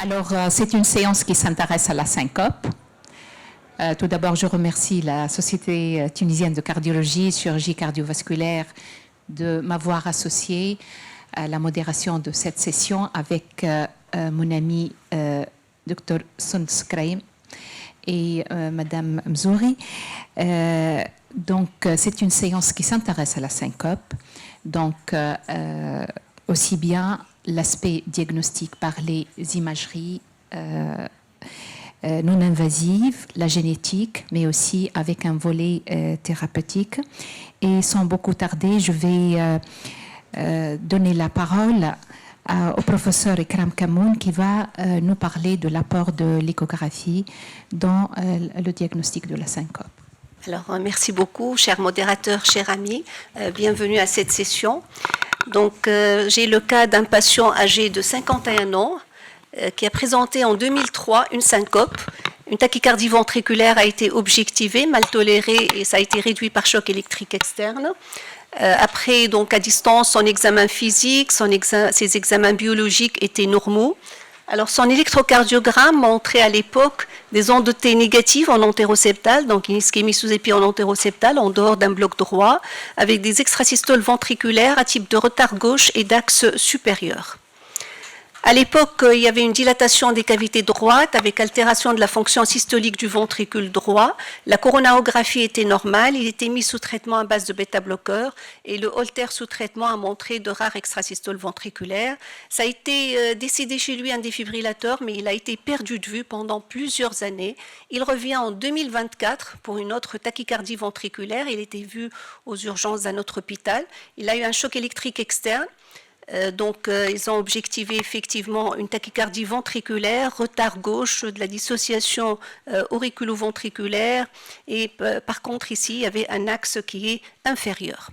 Alors, c'est une séance qui s'intéresse à la syncope. Tout d'abord, je remercie la Société tunisienne de cardiologie, chirurgie cardiovasculaire de m'avoir associé à la modération de cette session avec mon ami Dr Sound Kraim et Madame Mzouri. Donc, c'est une séance qui s'intéresse à la syncope. Donc, aussi bien l'aspect diagnostique par les imageries non invasives, la génétique, mais aussi avec un volet thérapeutique. Et sans beaucoup tarder, je vais donner la parole au professeur Ikram Kamoun qui va nous parler de l'apport de l'échographie dans le diagnostic de la syncope. Alors, merci beaucoup, cher modérateur, cher ami. Bienvenue à cette session. Donc, j'ai le cas d'un patient âgé de 51 ans qui a présenté en 2003 une syncope. Une tachycardie ventriculaire a été objectivée, mal tolérée, et ça a été réduit par choc électrique externe. Après, donc, à distance, son examen physique, ses examens biologiques étaient normaux. Alors, son électrocardiogramme montrait à l'époque des ondes T négatives en entéroseptal, donc une ischémie sous-épi en entéroseptal, en dehors d'un bloc droit, avec des extrasystoles ventriculaires à type de retard gauche et d'axe supérieur. À l'époque, il y avait une dilatation des cavités droites avec altération de la fonction systolique du ventricule droit. La coronarographie était normale, il était mis sous traitement à base de bêta-bloqueur et le Holter sous traitement a montré de rares extrasystoles ventriculaires. Ça a été décidé chez lui un défibrillateur, mais il a été perdu de vue pendant plusieurs années. Il revient en 2024 pour une autre tachycardie ventriculaire. Il était vu aux urgences d'un autre hôpital. Il a eu un choc électrique externe. Donc, ils ont objectivé effectivement une tachycardie ventriculaire, retard gauche, de la dissociation auriculo-ventriculaire et par contre ici, il y avait un axe qui est inférieur.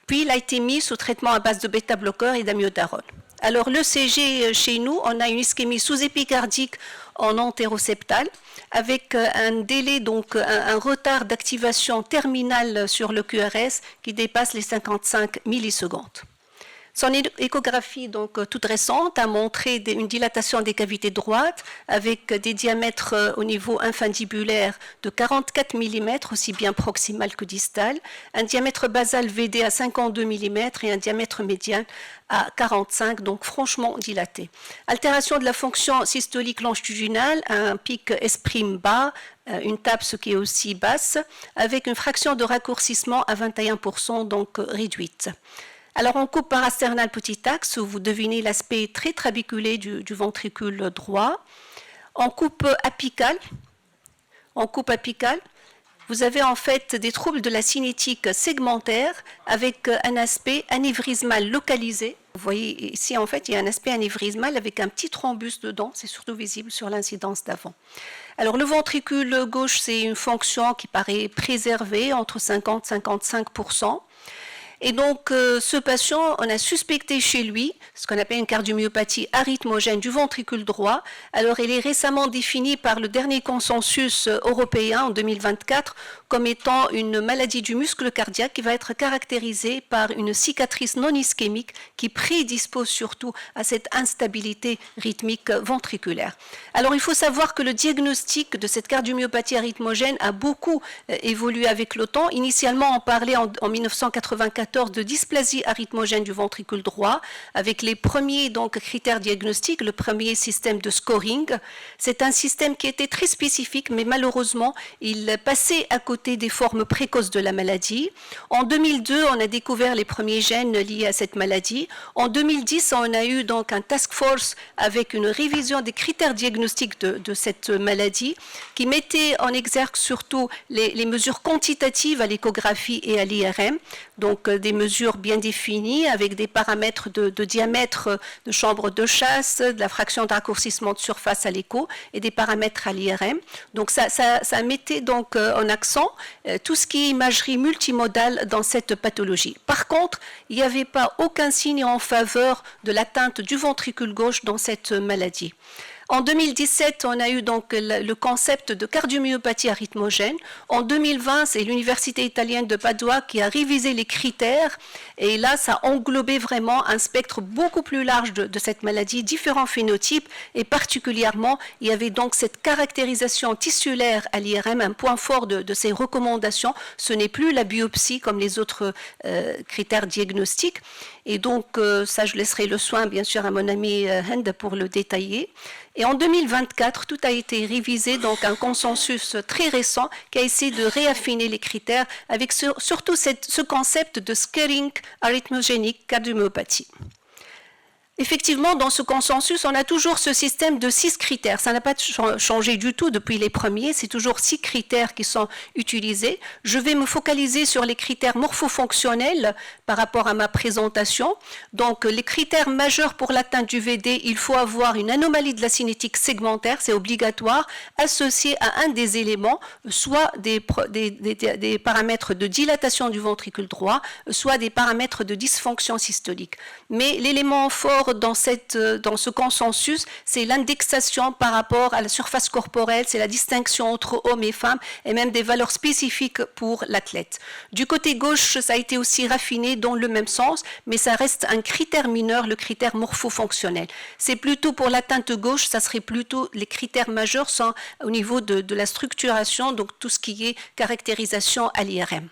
Puis, il a été mis sous traitement à base de bêta-bloqueur et d'amiodarone. Alors, l'ECG chez nous, on a une ischémie sous-épicardique en entéroseptal avec un délai, donc un retard d'activation terminale sur le QRS qui dépasse les 55 millisecondes. Son échographie, donc toute récente, a montré une dilatation des cavités droites avec des diamètres au niveau infundibulaire de 44 mm, aussi bien proximal que distal, un diamètre basal VD à 52 mm et un diamètre médian à 45, donc franchement dilaté. Altération de la fonction systolique longitudinale, un pic S' bas, une TAPS qui est aussi basse, avec une fraction de raccourcissement à 21%, donc réduite. Alors, on coupe parasternal petit axe, où vous devinez l'aspect très trabiculé du ventricule droit. On coupe apical. Vous avez en fait des troubles de la cinétique segmentaire avec un aspect anévrismal localisé. Vous voyez ici, en fait, il y a un aspect anévrismal avec un petit thrombus dedans. C'est surtout visible sur l'incidence d'avant. Alors, le ventricule gauche, c'est une fonction qui paraît préservée entre 50 et 55%. Et donc, ce patient, on a suspecté chez lui ce qu'on appelle une cardiomyopathie arythmogène du ventricule droit. Alors, elle est récemment définie par le dernier consensus européen en 2024 comme étant une maladie du muscle cardiaque qui va être caractérisée par une cicatrice non ischémique qui prédispose surtout à cette instabilité rythmique ventriculaire. Alors, il faut savoir que le diagnostic de cette cardiomyopathie arythmogène a beaucoup évolué avec le temps. Initialement, on parlait en 1994 de dysplasie arythmogène du ventricule droit, avec les premiers donc, critères diagnostiques, le premier système de scoring. C'est un système qui était très spécifique, mais malheureusement, il passait à côté des formes précoces de la maladie. En 2002, on a découvert les premiers gènes liés à cette maladie. En 2010, on a eu donc un task force avec une révision des critères diagnostiques de cette maladie, qui mettait en exergue surtout les mesures quantitatives à l'échographie et à l'IRM, donc des mesures bien définies avec des paramètres de diamètre de chambre de chasse, de la fraction de raccourcissement de surface à l'écho et des paramètres à l'IRM. Donc ça mettait donc en accent tout ce qui est imagerie multimodale dans cette pathologie. Par contre, il n'y avait pas aucun signe en faveur de l'atteinte du ventricule gauche dans cette maladie. En 2017, on a eu donc le concept de cardiomyopathie arythmogène. En 2020, c'est l'Université italienne de Padua qui a révisé les critères. Et là, ça englobait vraiment un spectre beaucoup plus large de cette maladie, différents phénotypes. Et particulièrement, il y avait donc cette caractérisation tissulaire à l'IRM, un point fort de ces recommandations. Ce n'est plus la biopsie comme les autres critères diagnostiques. Et donc, ça, je laisserai le soin, bien sûr, à mon ami Hend pour le détailler. Et en 2024, tout a été révisé, donc un consensus très récent qui a essayé de réaffiner les critères avec surtout ce concept de scaling arythmogénique cardiomyopathie. Effectivement, dans ce consensus, on a toujours ce système de 6 critères. Ça n'a pas changé du tout depuis les premiers. C'est toujours 6 critères qui sont utilisés. Je vais me focaliser sur les critères morphofonctionnels par rapport à ma présentation. Donc, les critères majeurs pour l'atteinte du VD, il faut avoir une anomalie de la cinétique segmentaire, c'est obligatoire, associée à un des éléments, soit des paramètres de dilatation du ventricule droit, soit des paramètres de dysfonction systolique. Mais l'élément fort dans ce consensus, c'est l'indexation par rapport à la surface corporelle, c'est la distinction entre hommes et femmes et même des valeurs spécifiques pour l'athlète. Du côté gauche, ça a été aussi raffiné dans le même sens, mais ça reste un critère mineur, le critère morphofonctionnel. C'est plutôt pour l'atteinte gauche, ça serait plutôt les critères majeurs sont au niveau de la structuration, donc tout ce qui est caractérisation à l'IRM.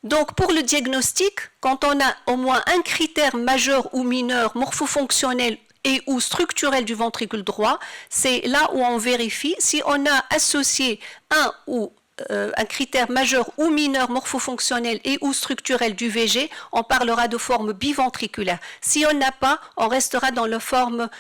Donc, pour le diagnostic, quand on a au moins un critère majeur ou mineur morphofonctionnel et ou structurel du ventricule droit, c'est là où on vérifie si on a associé un critère majeur ou mineur morphofonctionnel et ou structurel du VG, on parlera de forme biventriculaire. Si on n'a pas, on restera dans la forme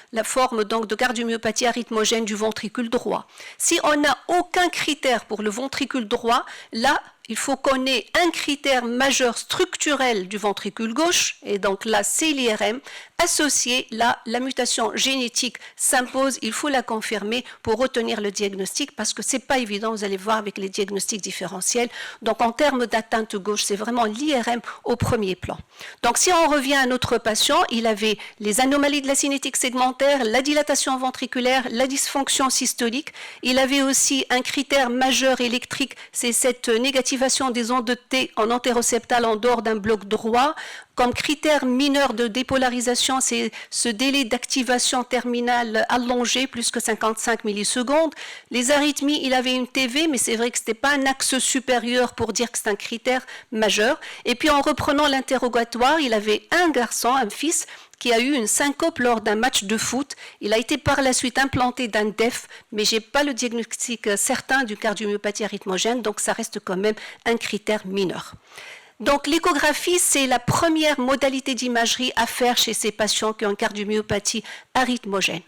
donc de cardiomyopathie arythmogène du ventricule droit. Si on n'a aucun critère pour le ventricule droit, là, il faut qu'on ait un critère majeur structurel du ventricule gauche, et donc là, c'est l'IRM, associé, là, la mutation génétique s'impose, il faut la confirmer pour retenir le diagnostic, parce que c'est pas évident, vous allez voir avec les diagnostics différentiels. Donc, en termes d'atteinte gauche, c'est vraiment l'IRM au premier plan. Donc, si on revient à notre patient, il avait les anomalies de la cinétique segmentaire, la dilatation ventriculaire, la dysfonction systolique. Il avait aussi un critère majeur électrique, c'est cette négativation des ondes de T en antéroceptal en dehors d'un bloc droit. Comme critère mineur de dépolarisation, c'est ce délai d'activation terminale allongé, plus que 55 millisecondes. Les arythmies, il avait une TV, mais c'est vrai que ce n'était pas un axe supérieur pour dire que c'est un critère majeur. Et puis en reprenant l'interrogatoire, il avait un garçon, un fils, qui a eu une syncope lors d'un match de foot. Il a été par la suite implanté d'un DEF, mais je n'ai pas le diagnostic certain du cardiomyopathie arythmogène, donc ça reste quand même un critère mineur. Donc l'échographie, c'est la première modalité d'imagerie à faire chez ces patients qui ont une cardiomyopathie arythmogène.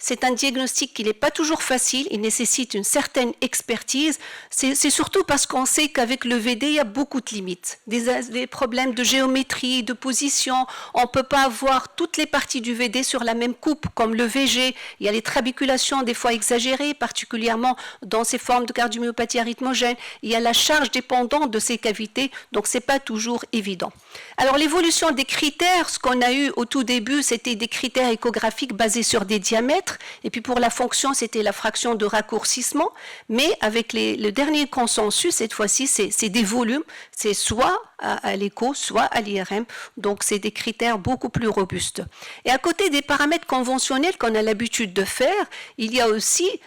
C'est un diagnostic qui n'est pas toujours facile, il nécessite une certaine expertise. C'est surtout parce qu'on sait qu'avec le VD, il y a beaucoup de limites. Des problèmes de géométrie, de position. On ne peut pas avoir toutes les parties du VD sur la même coupe, comme le VG. Il y a les trabéculations des fois exagérées, particulièrement dans ces formes de cardiomyopathie arythmogène. Il y a la charge dépendante de ces cavités, donc ce n'est pas toujours évident. Alors l'évolution des critères, ce qu'on a eu au tout début, c'était des critères échographiques basés sur des diamètres. Et puis pour la fonction, c'était la fraction de raccourcissement. Mais avec le dernier consensus, cette fois-ci, c'est des volumes. C'est soit à l'écho, soit à l'IRM. Donc c'est des critères beaucoup plus robustes. Et à côté des paramètres conventionnels qu'on a l'habitude de faire, il y a aussi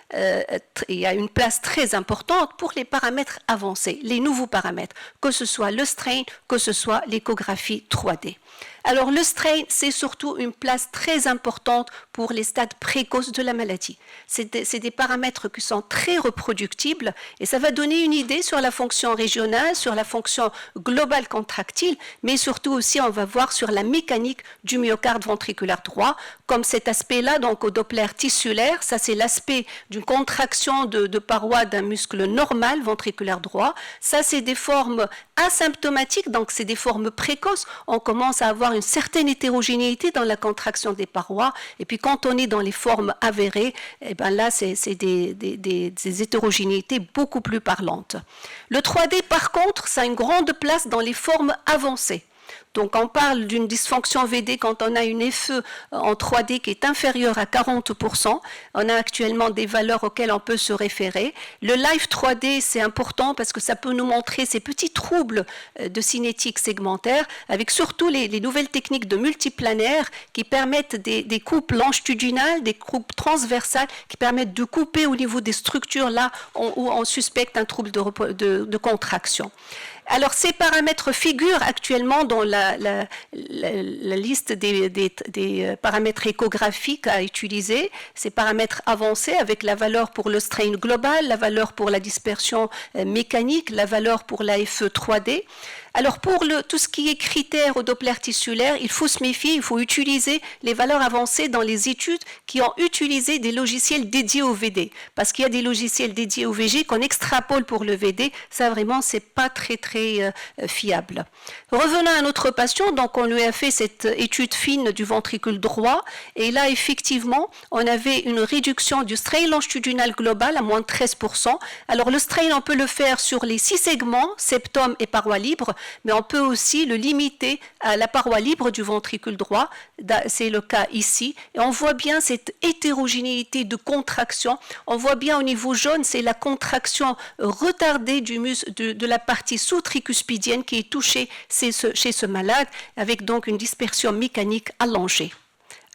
une place très importante pour les paramètres avancés, les nouveaux paramètres, que ce soit le strain, que ce soit l'échographie 3D. Alors le strain, c'est surtout une place très importante pour les stades précoces de la maladie. C'est des paramètres qui sont très reproductibles et ça va donner une idée sur la fonction régionale, sur la fonction globale contractile, mais surtout aussi on va voir sur la mécanique du myocarde ventriculaire droit, comme cet aspect-là, donc au Doppler tissulaire, ça c'est l'aspect d'une contraction de paroi d'un muscle normal ventriculaire droit. Ça c'est des formes asymptomatiques, donc c'est des formes précoces. On commence à avoir une certaine hétérogénéité dans la contraction des parois, et puis quand on est dans les formes avérées, eh ben là c'est des hétérogénéités beaucoup plus parlantes. Le 3D par contre, ça a une grande place dans les formes avancées. Donc on parle d'une dysfonction VD quand on a une FE en 3D qui est inférieure à 40%. On a actuellement des valeurs auxquelles on peut se référer. Le live 3D, c'est important parce que ça peut nous montrer ces petits troubles de cinétique segmentaire, avec surtout les nouvelles techniques de multiplanaire qui permettent des coupes longitudinales, des coupes transversales, qui permettent de couper au niveau des structures là où on suspecte un trouble de contraction. Alors, ces paramètres figurent actuellement dans la liste des paramètres échographiques à utiliser, ces paramètres avancés avec la valeur pour le strain global, la valeur pour la dispersion mécanique, la valeur pour la FE 3D. Alors, pour tout ce qui est critères au Doppler tissulaire, il faut se méfier, il faut utiliser les valeurs avancées dans les études qui ont utilisé des logiciels dédiés au VD. Parce qu'il y a des logiciels dédiés au VG qu'on extrapole pour le VD, ça vraiment, c'est pas très fiable. Revenons à notre patient, donc on lui a fait cette étude fine du ventricule droit, et là, effectivement, on avait une réduction du strain longitudinal global à moins de 13%. Alors, le strain, on peut le faire sur les 6 segments, septum et paroi libre, mais on peut aussi le limiter à la paroi libre du ventricule droit, c'est le cas ici, et on voit bien cette hétérogénéité de contraction, on voit bien au niveau jaune, c'est la contraction retardée de la partie sous-tricuspidienne qui est touchée chez ce malade, avec donc une dispersion mécanique allongée.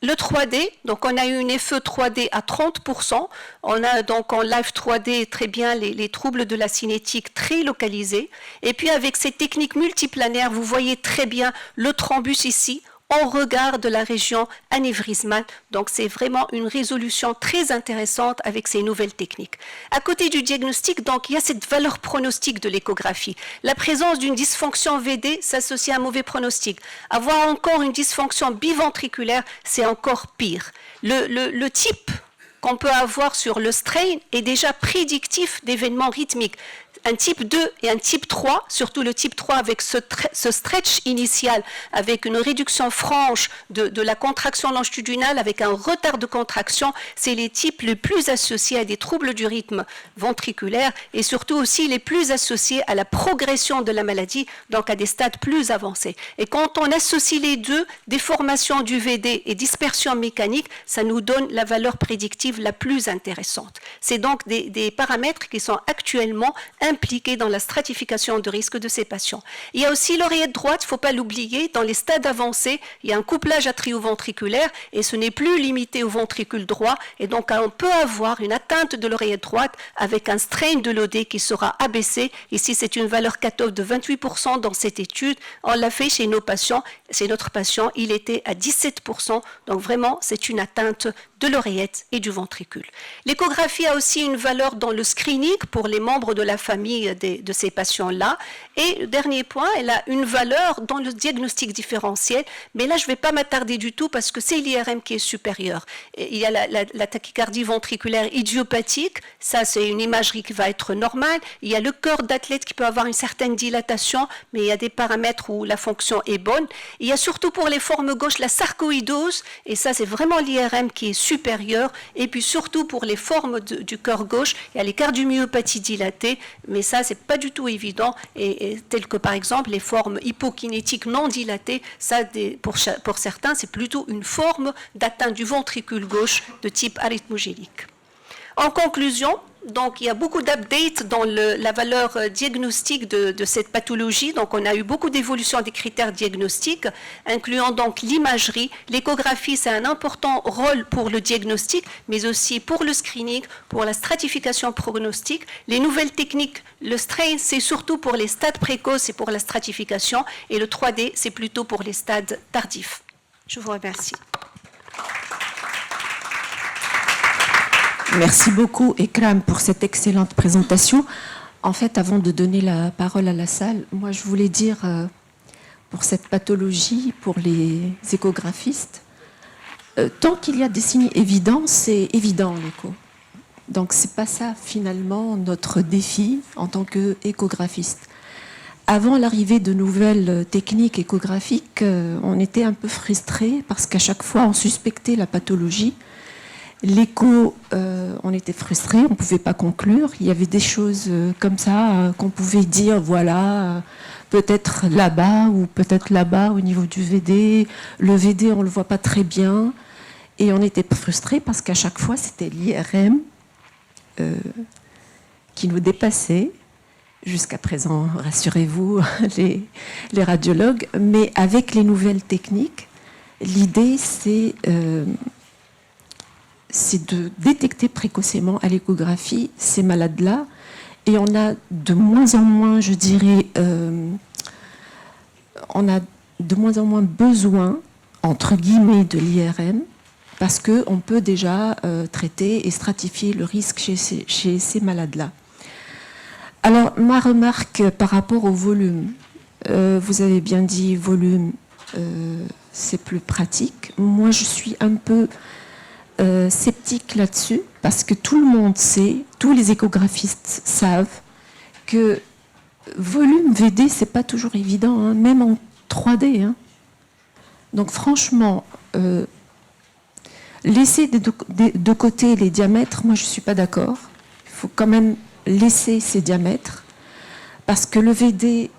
Le 3D, donc on a eu une FE 3D à 30%, on a donc en live 3D très bien les troubles de la cinétique très localisés, et puis avec ces techniques multiplanaires, vous voyez très bien le thrombus ici, en regard de la région anévrismale. Donc c'est vraiment une résolution très intéressante avec ces nouvelles techniques. À côté du diagnostic, donc il y a cette valeur pronostique de l'échographie. La présence d'une dysfonction VD s'associe à un mauvais pronostic. Avoir encore une dysfonction biventriculaire, c'est encore pire. Le type qu'on peut avoir sur le strain est déjà prédictif d'événements rythmiques. Un type 2 et un type 3, surtout le type 3 avec ce stretch initial, avec une réduction franche de la contraction longitudinale, avec un retard de contraction, c'est les types les plus associés à des troubles du rythme ventriculaire et surtout aussi les plus associés à la progression de la maladie, donc à des stades plus avancés. Et quand on associe les deux, déformation du VD et dispersion mécanique, ça nous donne la valeur prédictive la plus intéressante. C'est donc des paramètres qui sont actuellement impliqués dans la stratification de risque de ces patients. Il y a aussi l'oreillette droite, il ne faut pas l'oublier, dans les stades avancés, il y a un couplage atrioventriculaire et ce n'est plus limité au ventricule droit et donc on peut avoir une atteinte de l'oreillette droite avec un strain de l'OD qui sera abaissé. Ici, c'est une valeur cutoff de 28% dans cette étude. On l'a fait chez nos patients, chez notre patient, il était à 17%. Donc vraiment, c'est une atteinte de l'oreillette et du ventricule. L'échographie a aussi une valeur dans le screening pour les membres de la famille de ces patients-là. Et dernier point, elle a une valeur dans le diagnostic différentiel, mais là je ne vais pas m'attarder du tout parce que c'est l'IRM qui est supérieur. Et il y a la tachycardie ventriculaire idiopathique, ça c'est une imagerie qui va être normale. Il y a le cœur d'athlète qui peut avoir une certaine dilatation, mais il y a des paramètres où la fonction est bonne. Il y a surtout pour les formes gauches la sarcoïdose, et ça c'est vraiment l'IRM qui est supérieur, et puis surtout pour les formes du cœur gauche, il y a les cardiomyopathies dilatées, mais ça c'est pas du tout évident, et tel que par exemple les formes hypokinétiques non dilatées, ça pour certains c'est plutôt une forme d'atteinte du ventricule gauche de type arythmogénique. En conclusion, donc, il y a beaucoup d'updates dans la valeur diagnostique de cette pathologie. Donc, on a eu beaucoup d'évolutions des critères diagnostiques, incluant donc l'imagerie. L'échographie, c'est un important rôle pour le diagnostic, mais aussi pour le screening, pour la stratification prognostique. Les nouvelles techniques, le strain, c'est surtout pour les stades précoces et pour la stratification, et le 3D, c'est plutôt pour les stades tardifs. Je vous remercie. Merci beaucoup, Ekram, pour cette excellente présentation. En fait, avant de donner la parole à la salle, moi, je voulais dire, pour cette pathologie, pour les échographistes, tant qu'il y a des signes évidents, c'est évident, l'écho. Donc, ce n'est pas ça, finalement, notre défi en tant qu'échographiste. Avant l'arrivée de nouvelles techniques échographiques, on était un peu frustrés parce qu'à chaque fois, on suspectait la pathologie. L'écho, on était frustrés, on ne pouvait pas conclure. Il y avait des choses comme ça qu'on pouvait dire, voilà, peut-être là-bas ou peut-être là-bas au niveau du VD. Le VD, on ne le voit pas très bien. Et on était frustrés parce qu'à chaque fois, c'était l'IRM qui nous dépassait. Jusqu'à présent, rassurez-vous, les radiologues. Mais avec les nouvelles techniques, l'idée, c'est de détecter précocement à l'échographie ces malades-là. Et on a de moins en moins, je dirais, on a de moins en moins besoin, entre guillemets, de l'IRM, parce qu'on peut déjà traiter et stratifier le risque chez ces malades-là. Alors, ma remarque par rapport au volume, vous avez bien dit volume, c'est plus pratique. Moi, je suis un peu sceptique là-dessus, parce que tout le monde sait, tous les échographistes savent que volume VD, c'est pas toujours évident, hein, même en 3D. Hein. Donc franchement, laisser de côté les diamètres, moi je suis pas d'accord. Il faut quand même laisser ces diamètres, parce que le VD,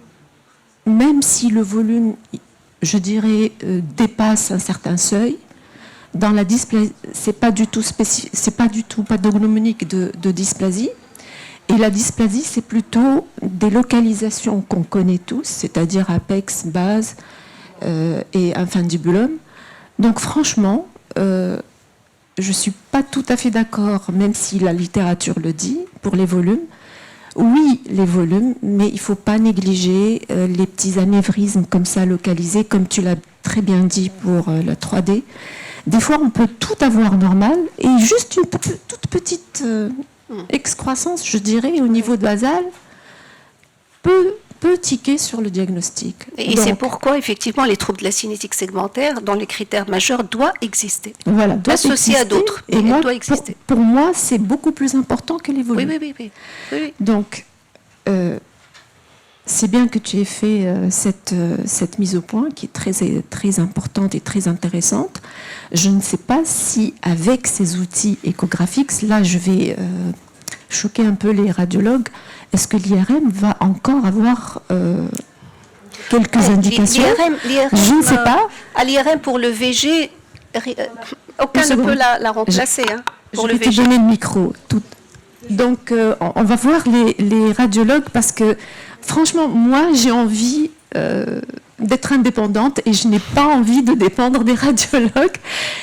même si le volume, je dirais, dépasse un certain seuil, dans la dysplasie, c'est pas du tout pathognomonique de dysplasie. Et la dysplasie, c'est plutôt des localisations qu'on connaît tous, c'est-à-dire apex, base et infundibulum. Donc franchement, je ne suis pas tout à fait d'accord, même si la littérature le dit, pour les volumes. Oui, les volumes, mais il ne faut pas négliger les petits anévrismes comme ça localisés, comme tu l'as très bien dit pour la 3D. Des fois, on peut tout avoir normal et juste une toute petite excroissance, je dirais, au niveau de basal, peut tiquer sur le diagnostic. Et c'est pourquoi, effectivement, les troubles de la cinétique segmentaire, dans les critères majeurs, doit exister. Voilà, doit associé exister, à d'autres, mais elle doit exister. Pour moi, c'est beaucoup plus important que les volumes. Oui. Donc, c'est bien que tu aies fait cette mise au point qui est très, très importante et très intéressante. Je ne sais pas si avec ces outils échographiques, là je vais choquer un peu les radiologues, est-ce que l'IRM va encore avoir quelques indications? L'IRM, je ne sais pas. À l'IRM pour le VG, aucun ne peut la remplacer. Je vais te donner le micro. Donc, on va voir les radiologues parce que, franchement, moi, j'ai envie d'être indépendante et je n'ai pas envie de dépendre des radiologues.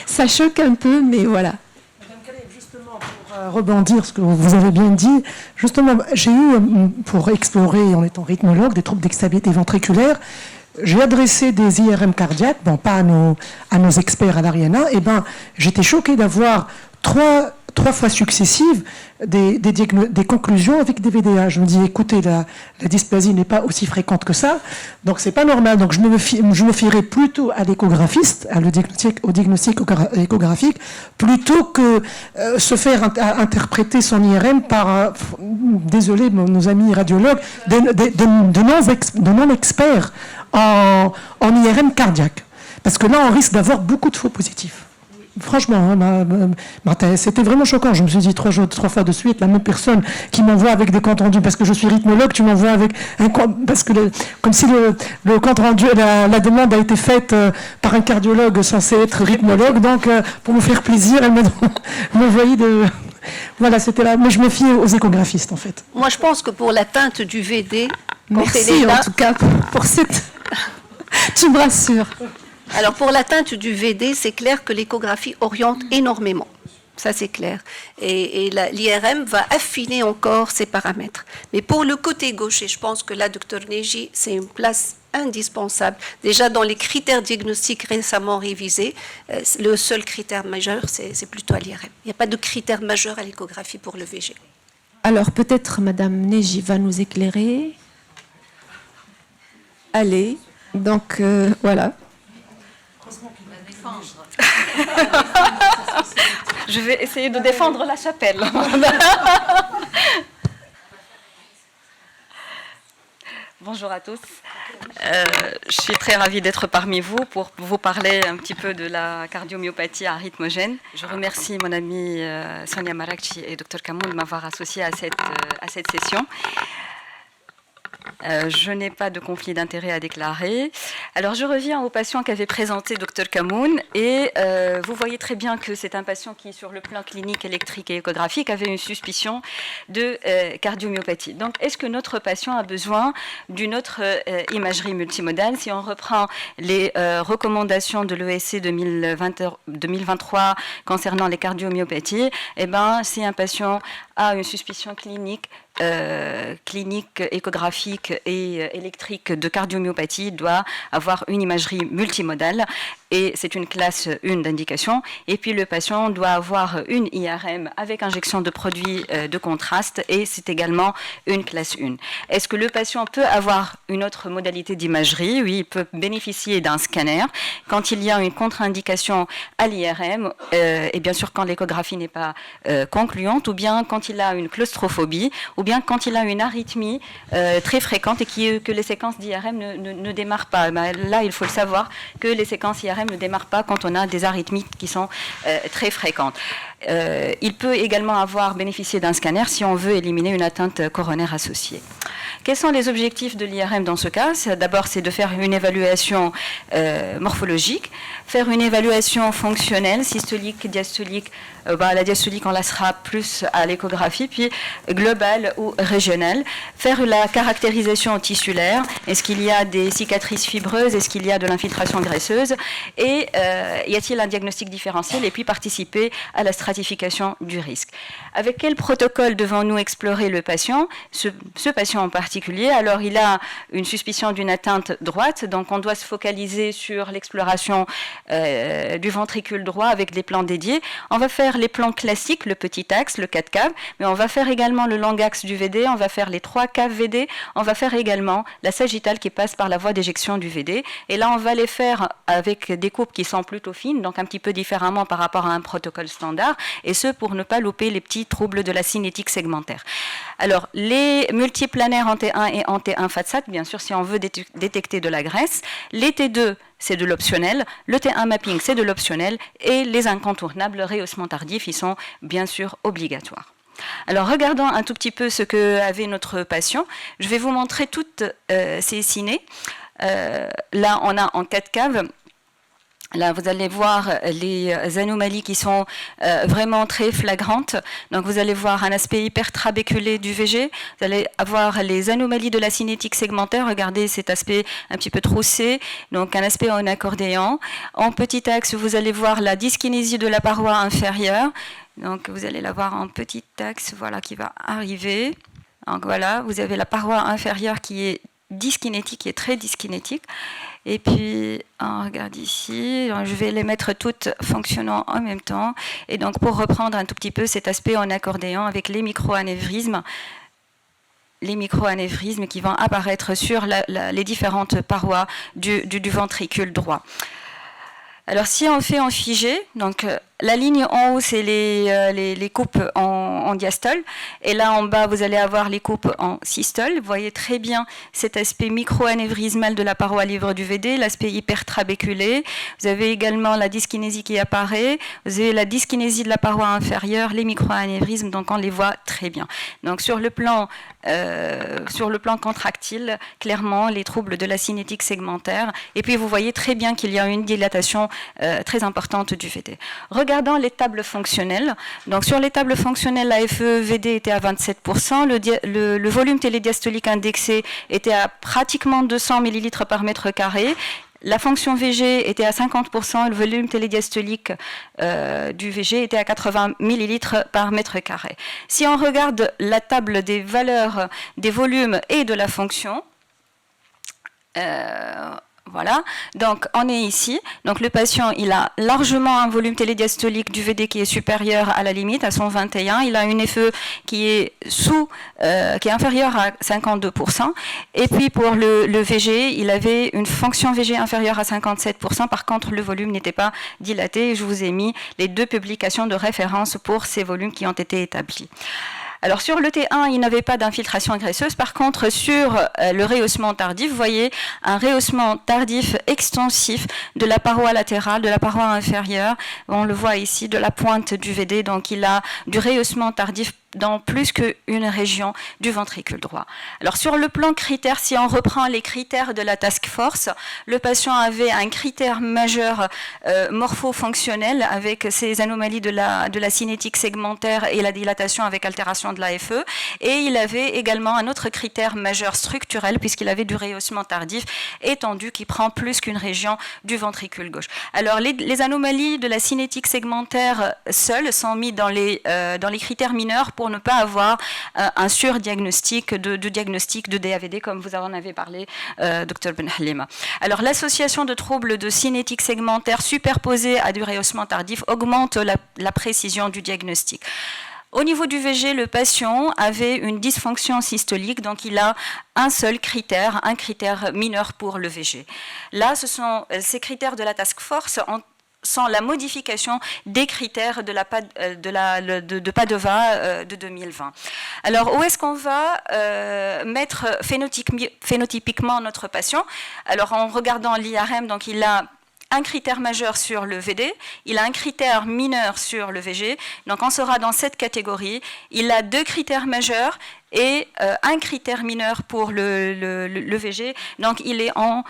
Ça choque un peu, mais voilà. Madame Calais, justement, pour rebondir ce que vous avez bien dit, justement, j'ai eu, pour explorer, en étant rythmologue, des troubles d'exstabilité ventriculaire, j'ai adressé des IRM cardiaques, bon, pas à nos experts à l'Ariana, et j'étais choquée d'avoir trois fois successives des conclusions avec des VDA. Je me dis, écoutez, la dysplasie n'est pas aussi fréquente que ça, donc c'est pas normal. Donc je me fierai plutôt à l'échographiste, au diagnostic échographique, plutôt que se faire interpréter son IRM par, désolé, nos amis radiologues, de non-experts en IRM cardiaque. Parce que là, on risque d'avoir beaucoup de faux positifs. Franchement, Martin, c'était vraiment choquant. Je me suis dit 3 fois de suite, la même personne qui m'envoie avec des comptes rendus, parce que je suis rythmologue, tu m'envoies avec un compte, parce que comme si le compte rendu, la demande a été faite par un cardiologue censé être rythmologue, donc pour me faire plaisir, elle m'envoyait de... Voilà, c'était là. Mais je me fie aux échographistes, en fait. Moi, je pense que pour l'atteinte du VD... Merci, en tout cas, pour cette... Tu me rassures. Alors, pour l'atteinte du VD, c'est clair que l'échographie oriente énormément. Ça, c'est clair. Et l'IRM va affiner encore ces paramètres. Mais pour le côté gauche, et je pense que là, Dr Neji, c'est une place indispensable. Déjà, dans les critères diagnostiques récemment révisés, le seul critère majeur, c'est plutôt à l'IRM. Il n'y a pas de critère majeur à l'échographie pour le VG. Alors, peut-être Madame Neji va nous éclairer. Allez, donc voilà. Je vais essayer de défendre la chapelle. Bonjour à tous. Je suis très ravie d'être parmi vous pour vous parler un petit peu de la cardiomyopathie à rythmogène. Je remercie mon amie Sonia Marakchi et Dr Kamoun de m'avoir associée à cette session. Je n'ai pas de conflit d'intérêt à déclarer. Alors, je reviens au patient qu'avait présenté Dr Kamoun et vous voyez très bien que c'est un patient qui, sur le plan clinique, électrique et échographique, avait une suspicion de cardiomyopathie. Donc, est-ce que notre patient a besoin d'une autre imagerie multimodale? Si on reprend les recommandations de l'ESC 2023 concernant les cardiomyopathies, eh ben, si un patient a une suspicion clinique, échographique et électrique de cardiomyopathie, doit avoir une imagerie multimodale et c'est une classe 1 d'indication. Et puis le patient doit avoir une IRM avec injection de produits de contraste et c'est également une classe 1. Est-ce que le patient peut avoir une autre modalité d'imagerie? Oui, il peut bénéficier d'un scanner quand il y a une contre-indication à l'IRM et bien sûr quand l'échographie n'est pas concluante, ou bien quand il a une claustrophobie, ou bien quand il a une arythmie très fréquente et que les séquences d'IRM ne démarrent pas. Là, il faut le savoir que les séquences IRM ne démarrent pas quand on a des arythmies qui sont très fréquentes. Il peut également bénéficié d'un scanner si on veut éliminer une atteinte coronaire associée. Quels sont les objectifs de l'IRM dans ce cas? D'abord, c'est de faire une évaluation morphologique, faire une évaluation fonctionnelle, systolique, diastolique. La diastolique, on la sera plus à l'échographie, puis globale ou régionale. Faire la caractérisation tissulaire. Est-ce qu'il y a des cicatrices fibreuses? Est-ce qu'il y a de l'infiltration graisseuse? Et y a-t-il un diagnostic différentiel? Et puis participer à la stratification du risque. Avec quel protocole devons-nous explorer le patient? Ce patient en particulier, alors il a une suspicion d'une atteinte droite, donc on doit se focaliser sur l'exploration du ventricule droit avec des plans dédiés. On va faire les plans classiques, le petit axe, le 4 caves, mais on va faire également le long axe du VD, on va faire les 3 caves VD, on va faire également la sagittale qui passe par la voie d'éjection du VD. Et là, on va les faire avec des coupes qui sont plutôt fines, donc un petit peu différemment par rapport à un protocole standard, et ce pour ne pas louper les petits troubles de la cinétique segmentaire. Alors, les multiplanaires en T1 et en T1 FATSAT, bien sûr, si on veut détecter de la graisse, les T2, c'est de l'optionnel, le T1 mapping, c'est de l'optionnel, et les incontournables, rehaussement tardif, ils sont bien sûr obligatoires. Alors, regardons un tout petit peu ce qu'avait notre patient. Je vais vous montrer toutes ces cinées. Là, on a en 4 caves. Là, vous allez voir les anomalies qui sont vraiment très flagrantes. Donc, vous allez voir un aspect hypertrabéculé du VG. Vous allez avoir les anomalies de la cinétique segmentaire. Regardez cet aspect un petit peu troussé. Donc, un aspect en accordéon. En petit axe, vous allez voir la dyskinésie de la paroi inférieure. Donc, vous allez la voir en petit axe, voilà, qui va arriver. Donc, voilà, vous avez la paroi inférieure qui est dyskinétique, qui est très dyskinétique. Et puis, on regarde ici, je vais les mettre toutes fonctionnant en même temps. Et donc, pour reprendre un tout petit peu cet aspect en accordéon avec les micro-anévrismes qui vont apparaître sur les différentes parois du ventricule droit. Alors, si on fait en figé, donc la ligne en haut, c'est les coupes en diastole. Et là, en bas, vous allez avoir les coupes en systole. Vous voyez très bien cet aspect micro-anévrismal de la paroi livre du VD, l'aspect hypertrabéculé. Vous avez également la dyskinésie qui apparaît. Vous avez la dyskinésie de la paroi inférieure, les micro-anévrismes, donc on les voit très bien. Donc, sur le plan contractile, clairement, les troubles de la cinétique segmentaire. Et puis, vous voyez très bien qu'il y a une dilatation très importante du VD. Regardons les tables fonctionnelles. Donc, sur les tables fonctionnelles, la FE-VD était à 27%, le volume télédiastolique indexé était à pratiquement 200 ml par mètre carré. La fonction VG était à 50%, le volume télédiastolique du VG était à 80 ml par mètre carré. Si on regarde la table des valeurs des volumes et de la fonction, voilà, donc on est ici. Donc le patient, il a largement un volume télédiastolique du VD qui est supérieur à la limite, à 121. Il a une FE qui est qui est inférieure à 52%. Et puis pour le VG, il avait une fonction VG inférieure à 57%. Par contre, le volume n'était pas dilaté. Je vous ai mis les 2 publications de référence pour ces volumes qui ont été établis. Alors sur le T1, il n'avait pas d'infiltration graisseuse. Par contre, sur le rehaussement tardif, vous voyez un rehaussement tardif extensif de la paroi latérale, de la paroi inférieure. On le voit ici, de la pointe du VD. Donc il a du rehaussement tardif dans plus qu'une région du ventricule droit. Alors sur le plan critère, si on reprend les critères de la task force, le patient avait un critère majeur morpho-fonctionnel avec ces anomalies de la cinétique segmentaire et la dilatation avec altération de l'AFE, et il avait également un autre critère majeur structurel puisqu'il avait du rehaussement tardif étendu qui prend plus qu'une région du ventricule gauche. Alors les anomalies de la cinétique segmentaire seules sont mises dans les critères mineurs pour ne pas avoir un surdiagnostic de diagnostic de DAVD comme vous en avez parlé, Dr Ben Halima. Alors l'association de troubles de cinétique segmentaire superposés à du rehaussement tardif augmente la précision du diagnostic. Au niveau du VG, le patient avait une dysfonction systolique, donc il a un seul critère, un critère mineur pour le VG. Là, ce sont ces critères de la task force sans la modification des critères de Padova de 2020. Alors, où est-ce qu'on va mettre phénotypiquement notre patient? Alors, en regardant l'IRM, donc il a un critère majeur sur le VD, il a un critère mineur sur le VG, donc on sera dans cette catégorie. Il a 2 critères majeurs et un critère mineur pour le VG, donc il est en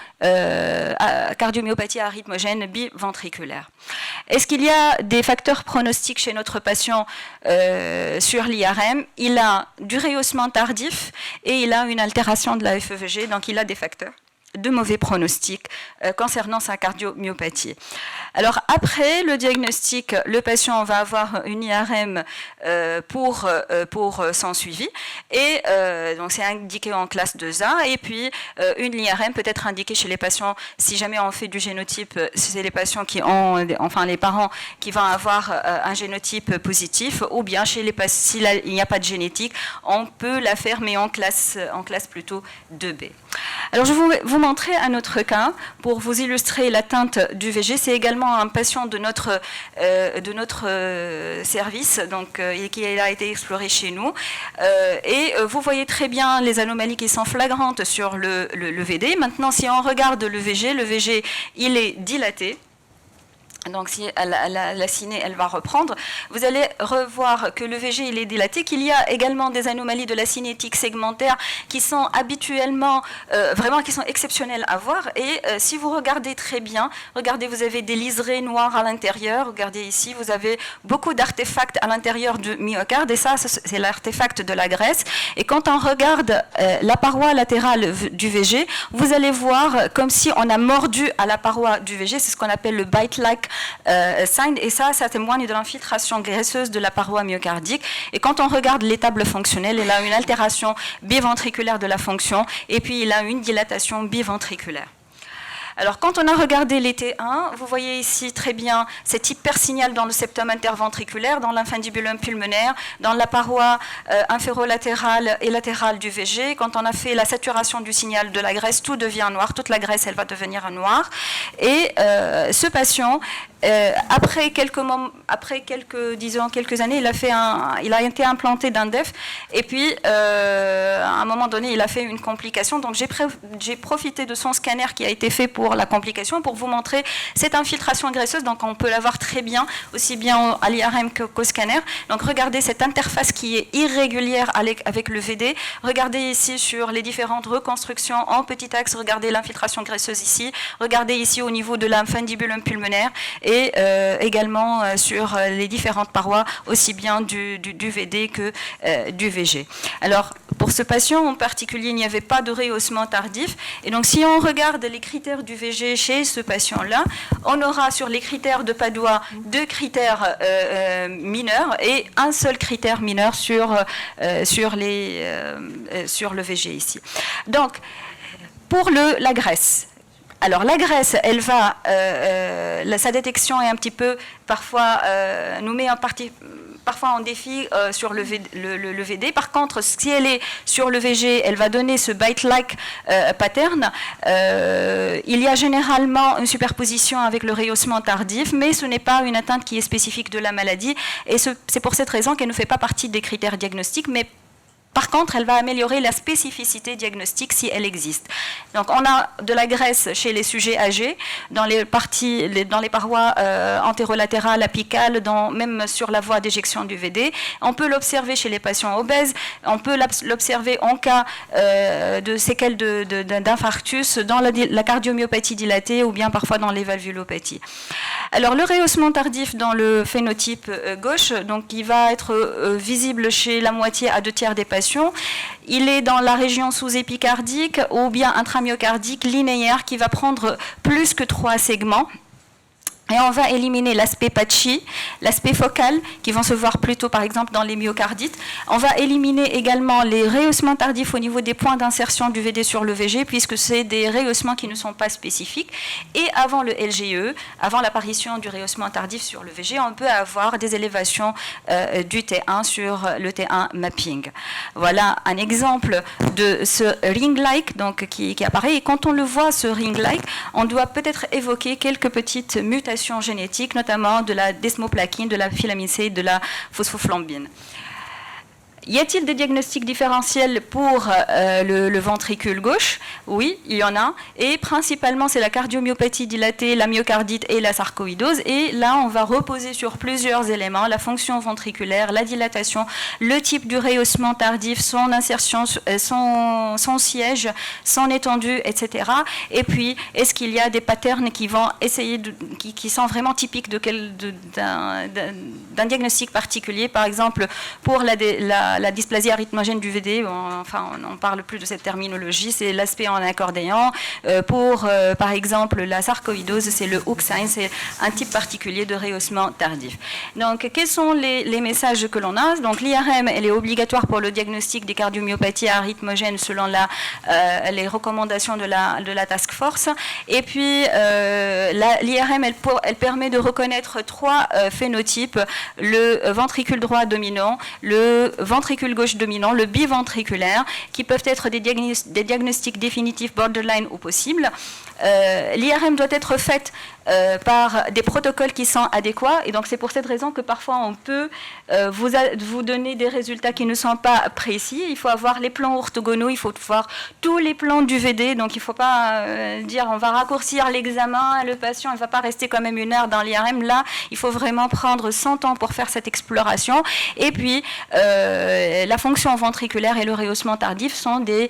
cardiomyopathie arythmogène biventriculaire. Est-ce qu'il y a des facteurs pronostiques chez notre patient sur l'IRM? Il a du rehaussement tardif et il a une altération de la FEVG, donc il a des facteurs de mauvais pronostics concernant sa cardiomyopathie. Alors après le diagnostic, le patient va avoir une IRM pour son suivi et donc c'est indiqué en classe 2A, et puis une IRM peut être indiquée chez les patients si jamais on fait du génotype, c'est les patients qui ont, enfin les parents qui vont avoir un génotype positif, ou bien chez les patients s'il n'y a pas de génétique, on peut la faire mais en classe plutôt 2B. Alors je vais vous montrer un autre cas pour vous illustrer l'atteinte du VG. C'est également un patient de notre service, donc qui a été exploré chez nous. Et vous voyez très bien les anomalies qui sont flagrantes sur le VD. Maintenant, si on regarde le VG, il est dilaté. Donc si la ciné, elle va reprendre, vous allez revoir que le VG, il est dilaté, qu'il y a également des anomalies de la cinétique segmentaire qui sont habituellement, vraiment qui sont exceptionnelles à voir. Et si vous regardez très bien, regardez, vous avez des liserés noirs à l'intérieur, regardez ici, vous avez beaucoup d'artefacts à l'intérieur du myocarde, et ça, c'est l'artefact de la graisse. Et quand on regarde la paroi latérale du VG, vous allez voir comme si on a mordu à la paroi du VG, c'est ce qu'on appelle le bite-like sign, et ça témoigne de l'infiltration graisseuse de la paroi myocardique. Et quand on regarde les tables fonctionnelles, il a une altération biventriculaire de la fonction, et puis il a une dilatation biventriculaire. Alors, quand on a regardé les T1, vous voyez ici très bien cet hypersignal dans le septum interventriculaire, dans l'infundibulum pulmonaire, dans la paroi inférolatérale et latérale du VG. Quand on a fait la saturation du signal de la graisse, tout devient noir. Toute la graisse, elle va devenir noire. Et ce patient, après quelques années, il a été implanté d'un DEF. Et puis, à un moment donné, il a fait une complication. Donc, j'ai profité de son scanner qui a été fait pour la complication, pour vous montrer cette infiltration graisseuse. Donc on peut la voir très bien, aussi bien à l'IRM qu'au scanner. Donc regardez cette interface qui est irrégulière avec le VD. Regardez ici sur les différentes reconstructions en petit axe, regardez l'infiltration graisseuse ici. Regardez ici au niveau de l'infundibulum pulmonaire et également sur les différentes parois, aussi bien du VD que du VG. Alors pour ce patient en particulier, il n'y avait pas de rehaussement tardif. Et donc si on regarde les critères du VG chez ce patient-là, on aura sur les critères de Padua 2 critères mineurs et un seul critère mineur sur le VG ici. Donc, pour la graisse, alors la graisse, elle va, sa détection est un petit peu, parfois, nous met parfois en défi sur le VD. Par contre, si elle est sur le VG, elle va donner ce bite-like pattern. Il y a généralement une superposition avec le rehaussement tardif, mais ce n'est pas une atteinte qui est spécifique de la maladie. Et c'est pour cette raison qu'elle ne fait pas partie des critères diagnostiques, mais par contre, elle va améliorer la spécificité diagnostique si elle existe. Donc, on a de la graisse chez les sujets âgés, dans les parois antérolatérales, apicales, même sur la voie d'éjection du VD. On peut l'observer chez les patients obèses. On peut l'observer en cas de séquelles d'infarctus dans la cardiomyopathie dilatée ou bien parfois dans les valvulopathies. Alors, le rehaussement tardif dans le phénotype gauche, donc, il va être visible chez la moitié à 2/3 des patients. Il est dans la région sous-épicardique ou bien intramyocardique linéaire qui va prendre plus que 3 segments. Et on va éliminer l'aspect patchy, l'aspect focal, qui vont se voir plutôt, par exemple, dans les myocardites. On va éliminer également les rehaussements tardifs au niveau des points d'insertion du VD sur le VG, puisque c'est des rehaussements qui ne sont pas spécifiques. Et avant le LGE, avant l'apparition du rehaussement tardif sur le VG, on peut avoir des élévations du T1 sur le T1 mapping. Voilà un exemple de ce ring-like donc, qui apparaît. Et quand on le voit, ce ring-like, on doit peut-être évoquer quelques petites mutations génétiques, notamment de la desmoplaquine, de la filamine C, de la phosphoflambine. Y a-t-il des diagnostics différentiels pour le ventricule gauche? Oui, il y en a. Et principalement, c'est la cardiomyopathie dilatée, la myocardite et la sarcoïdose. Et là, on va reposer sur plusieurs éléments, la fonction ventriculaire, la dilatation, le type du rehaussement tardif, son insertion, son siège, son étendue, etc. Et puis, est-ce qu'il y a des patterns qui vont essayer qui sont vraiment typiques d'un diagnostic particulier? Par exemple, pour la dysplasie arythmogène du VD, on ne parle plus de cette terminologie, c'est l'aspect en accordéon. Par exemple, la sarcoïdose, c'est le hook sign, c'est un type particulier de rehaussement tardif. Donc, quels sont les messages que l'on a? Donc, l'IRM, elle est obligatoire pour le diagnostic des cardiomyopathies arythmogènes selon les recommandations de la task force. Et puis, l'IRM, elle permet de reconnaître 3 phénotypes, le ventricule droit dominant, le ventricule gauche dominant, le biventriculaire, qui peuvent être des diagnostics définitifs borderline ou possibles. L'IRM doit être faite par des protocoles qui sont adéquats, et donc c'est pour cette raison que parfois on peut vous donner des résultats qui ne sont pas précis. Il faut avoir les plans orthogonaux, il faut voir tous les plans du VD, donc il ne faut pas dire on va raccourcir l'examen, le patient ne va pas rester quand même 1 heure dans l'IRM. Là, il faut vraiment prendre son temps pour faire cette exploration. Et puis, la fonction ventriculaire et le rehaussement tardif sont des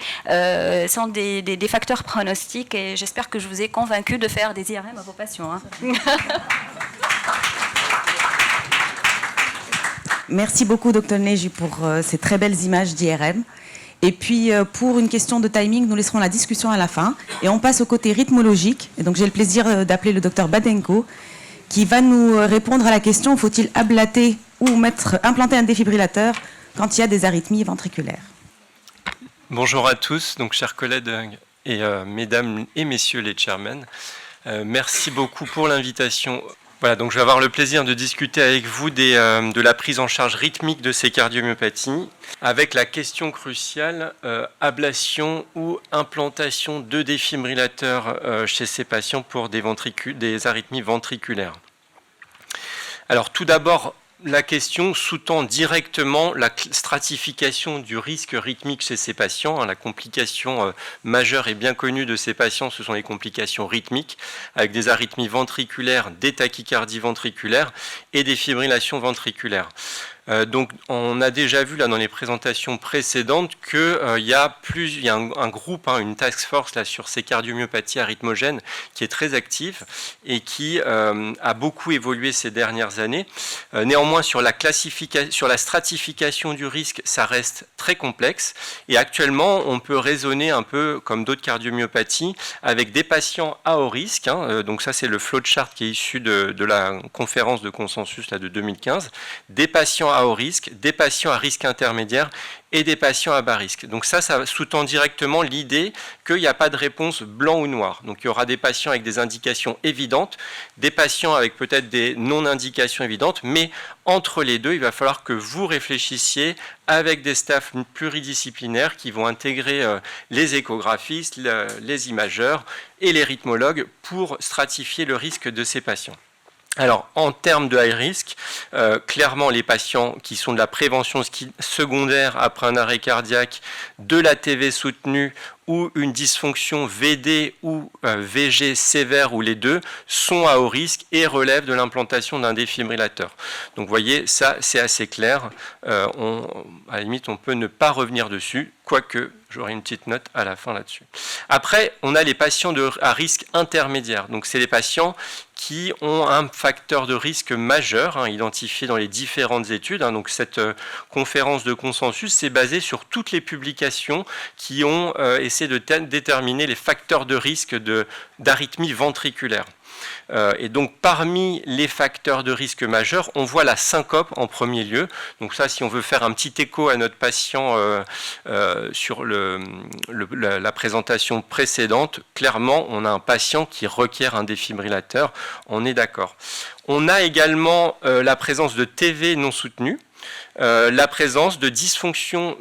facteurs pronostiques, et j'espère que je vous ai convaincu de faire des IRM à vos patients. Merci beaucoup, Dr Neji, pour ces très belles images d'IRM. Et puis, pour une question de timing, nous laisserons la discussion à la fin. Et on passe au côté rythmologique. Et donc, j'ai le plaisir d'appeler le Dr Badenko, qui va nous répondre à la question: faut-il ablater ou implanter un défibrillateur quand il y a des arythmies ventriculaires? Bonjour à tous, donc chers collègues et mesdames et messieurs les chairmen. Merci beaucoup pour l'invitation. Voilà, donc je vais avoir le plaisir de discuter avec vous de la prise en charge rythmique de ces cardiomyopathies, avec la question cruciale, ablation ou implantation de défibrillateurs chez ces patients pour des arythmies ventriculaires. Alors tout d'abord, la question sous-tend directement la stratification du risque rythmique chez ces patients. La complication majeure et bien connue de ces patients, ce sont les complications rythmiques, avec des arythmies ventriculaires, des tachycardies ventriculaires et des fibrillations ventriculaires. Donc, on a déjà vu là dans les présentations précédentes qu'il y a un groupe, une task force là sur ces cardiomyopathies arythmogènes qui est très active et qui a beaucoup évolué ces dernières années. Néanmoins, sur la stratification du risque, ça reste très complexe. Et actuellement, on peut raisonner un peu comme d'autres cardiomyopathies avec des patients à haut risque. Donc ça, c'est le flowchart qui est issu de la conférence de consensus là, de 2015. Des patients à haut risque, des patients à risque intermédiaire et des patients à bas risque. Donc ça sous-tend directement l'idée qu'il n'y a pas de réponse blanc ou noir. Donc il y aura des patients avec des indications évidentes, des patients avec peut-être des non-indications évidentes, mais entre les deux, il va falloir que vous réfléchissiez avec des staffs pluridisciplinaires qui vont intégrer les échographistes, les imageurs et les rythmologues pour stratifier le risque de ces patients. Alors, en termes de high risk, clairement, les patients qui sont de la prévention secondaire après un arrêt cardiaque, de la TV soutenue ou une dysfonction VD ou VG sévère ou les deux sont à haut risque et relèvent de l'implantation d'un défibrillateur. Donc, vous voyez, ça, c'est assez clair. À la limite, on peut ne pas revenir dessus, quoique j'aurai une petite note à la fin là-dessus. Après, on a les patients à risque intermédiaire. Donc, c'est les patients qui ont un facteur de risque majeur identifié dans les différentes études. Donc cette conférence de consensus s'est basée sur toutes les publications qui ont essayé de déterminer les facteurs de risque d'arythmie ventriculaire. Et donc parmi les facteurs de risque majeurs, on voit la syncope en premier lieu. Donc ça, si on veut faire un petit écho à notre patient sur la présentation précédente, clairement, on a un patient qui requiert un défibrillateur, on est d'accord. On a également la présence de TV non soutenue, la présence de dysfonction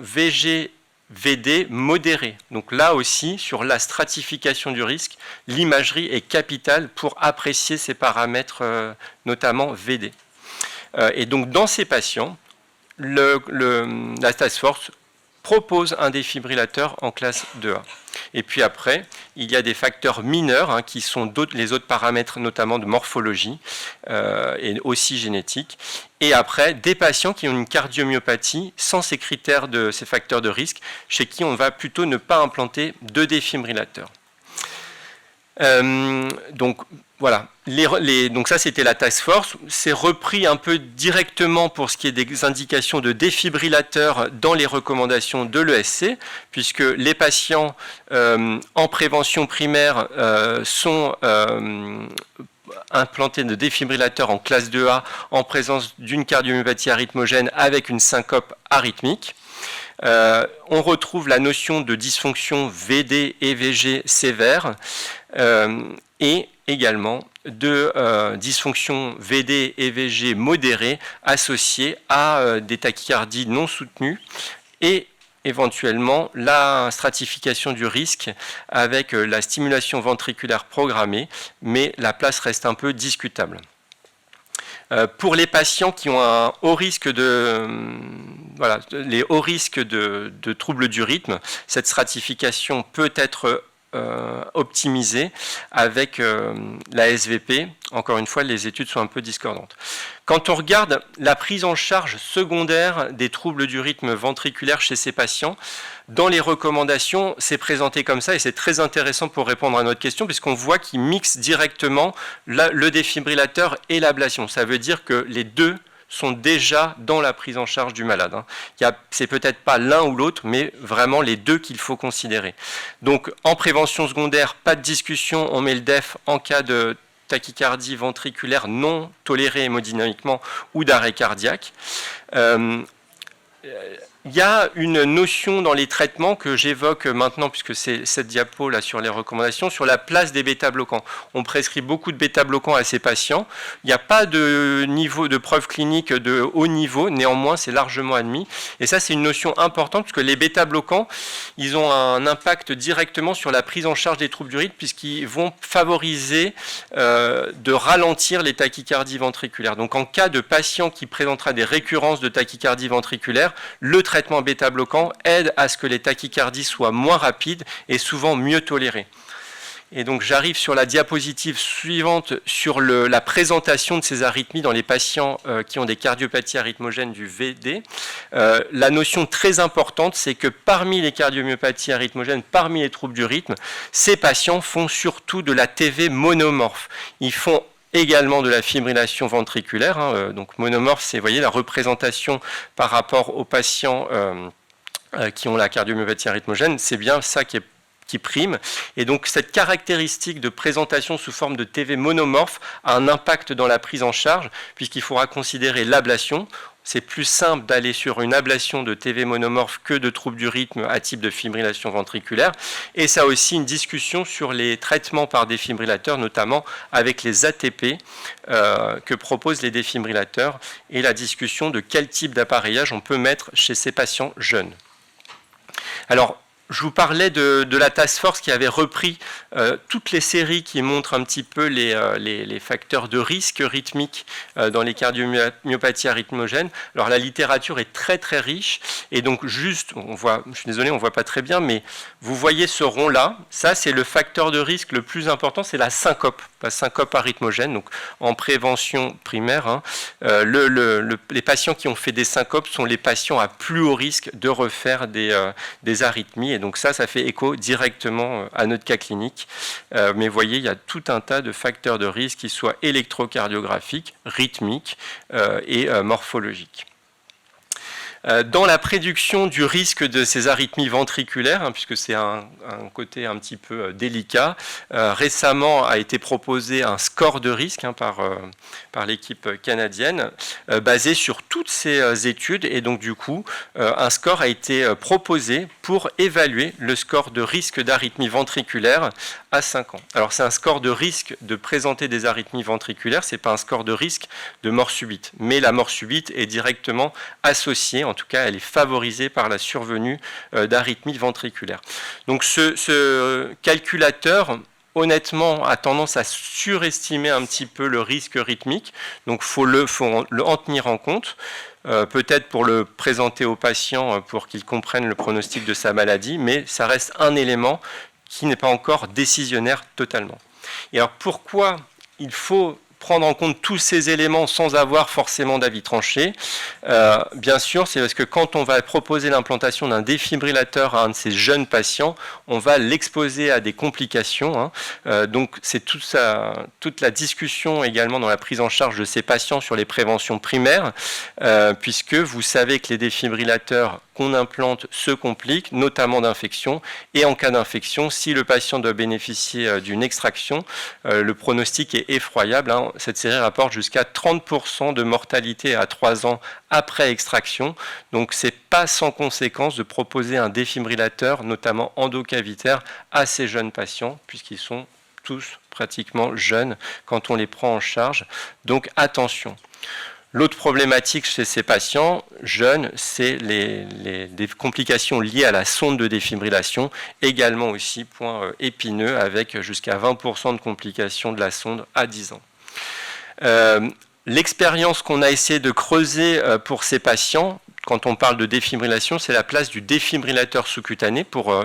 VD modérée. Donc là aussi, sur la stratification du risque, l'imagerie est capitale pour apprécier ces paramètres, notamment VD. Et donc dans ces patients, la task force propose un défibrillateur en classe 2A. Et puis après, il y a des facteurs mineurs qui sont les autres paramètres, notamment de morphologie et aussi génétique. Et après, des patients qui ont une cardiomyopathie sans ces critères ces facteurs de risque, chez qui on va plutôt ne pas implanter de défibrillateur. Donc voilà, donc ça c'était la task force, c'est repris un peu directement pour ce qui est des indications de défibrillateur dans les recommandations de l'ESC, puisque les patients en prévention primaire sont implantés de défibrillateurs en classe 2A en présence d'une cardiomyopathie arythmogène avec une syncope arythmique. On retrouve la notion de dysfonction VD et VG sévère et également de dysfonction VD et VG modérée associée à des tachycardies non soutenues et éventuellement la stratification du risque avec la stimulation ventriculaire programmée, mais la place reste un peu discutable. Pour les patients qui ont un haut risque les hauts risques de troubles du rythme, cette stratification peut être optimisée avec la SVP. Encore une fois, les études sont un peu discordantes. Quand on regarde la prise en charge secondaire des troubles du rythme ventriculaire chez ces patients, dans les recommandations, c'est présenté comme ça et c'est très intéressant pour répondre à notre question puisqu'on voit qu'ils mixent directement le défibrillateur et l'ablation. Ça veut dire que les deux sont déjà dans la prise en charge du malade. C'est peut-être pas l'un ou l'autre, mais vraiment les deux qu'il faut considérer. Donc en prévention secondaire, pas de discussion, on met le DEF en cas de tachycardie ventriculaire non tolérée hémodynamiquement ou d'arrêt cardiaque. Il y a une notion dans les traitements que j'évoque maintenant, puisque c'est cette diapo là sur les recommandations, sur la place des bêta-bloquants. On prescrit beaucoup de bêta-bloquants à ces patients. Il n'y a pas de niveau de preuve clinique de haut niveau, néanmoins c'est largement admis. Et ça c'est une notion importante, puisque les bêta-bloquants, ils ont un impact directement sur la prise en charge des troubles du rythme, puisqu'ils vont favoriser de ralentir les tachycardies ventriculaires. Donc en cas de patient qui présentera des récurrences de tachycardie ventriculaire, le traitement bêta-bloquant aide à ce que les tachycardies soient moins rapides et souvent mieux tolérées. Et donc j'arrive sur la diapositive suivante sur la présentation de ces arythmies dans les patients qui ont des cardiopathies arythmogènes du VD. La notion très importante, c'est que parmi les cardiomyopathies arythmogènes, parmi les troubles du rythme, ces patients font surtout de la TV monomorphe. Ils font également de la fibrillation ventriculaire. Donc monomorphe, c'est, voyez, la représentation par rapport aux patients qui ont la cardiomyopathie arythmogène, c'est bien ça qui prime. Et donc cette caractéristique de présentation sous forme de TV monomorphe a un impact dans la prise en charge, puisqu'il faudra considérer l'ablation. c'est plus simple d'aller sur une ablation de TV monomorphe que de troubles du rythme à type de fibrillation ventriculaire. Et ça a aussi une discussion sur les traitements par défibrillateurs, notamment avec les ATP que proposent les défibrillateurs, et la discussion de quel type d'appareillage on peut mettre chez ces patients jeunes. Alors, je vous parlais de la task force qui avait repris toutes les séries qui montrent un petit peu les facteurs de risque rythmique dans les cardiomyopathies arythmogènes. Alors la littérature est très très riche, et donc juste, on voit, je suis désolé, on ne voit pas très bien, mais vous voyez ce rond-là, ça c'est le facteur de risque le plus important, c'est la syncope arythmogène, donc en prévention primaire. Hein, les patients qui ont fait des syncopes sont les patients à plus haut risque de refaire des arythmies. Et donc ça fait écho directement à notre cas clinique. Mais vous voyez, il y a tout un tas de facteurs de risque, qu'ils soient électrocardiographiques, rythmiques et morphologiques. Dans la prédiction du risque de ces arythmies ventriculaires, hein, puisque c'est un côté un petit peu délicat, récemment a été proposé un score de risque hein, par l'équipe canadienne, basé sur toutes ces études, et donc du coup, un score a été proposé pour évaluer le score de risque d'arythmie ventriculaire à 5 ans. Alors c'est un score de risque de présenter des arythmies ventriculaires, c'est pas un score de risque de mort subite, mais la mort subite est directement associée, en tout cas elle est favorisée par la survenue d'arythmies ventriculaires. Donc ce calculateur, honnêtement, a tendance à surestimer un petit peu le risque rythmique, donc il faut en tenir en compte, peut-être pour le présenter aux patients pour qu'ils comprennent le pronostic de sa maladie, mais ça reste un élément qui n'est pas encore décisionnaire totalement. Et alors pourquoi il faut prendre en compte tous ces éléments sans avoir forcément d'avis tranché? Bien sûr, c'est parce que quand on va proposer l'implantation d'un défibrillateur à un de ces jeunes patients, on va l'exposer à des complications. Hein. Donc c'est toute la discussion également dans la prise en charge de ces patients sur les préventions primaires, puisque vous savez que les défibrillateurs qu'on implante se compliquent, notamment d'infection. Et en cas d'infection, si le patient doit bénéficier d'une extraction, le pronostic est effroyable. Hein. Cette série rapporte jusqu'à 30% de mortalité à 3 ans après extraction. Donc ce n'est pas sans conséquence de proposer un défibrillateur, notamment endocavitaire, à ces jeunes patients, puisqu'ils sont tous pratiquement jeunes quand on les prend en charge. Donc attention. L'autre problématique chez ces patients jeunes, c'est des complications liées à la sonde de défibrillation, également aussi point épineux, avec jusqu'à 20% de complications de la sonde à 10 ans. L'expérience qu'on a essayé de creuser pour ces patients, quand on parle de défibrillation, c'est la place du défibrillateur sous-cutané pour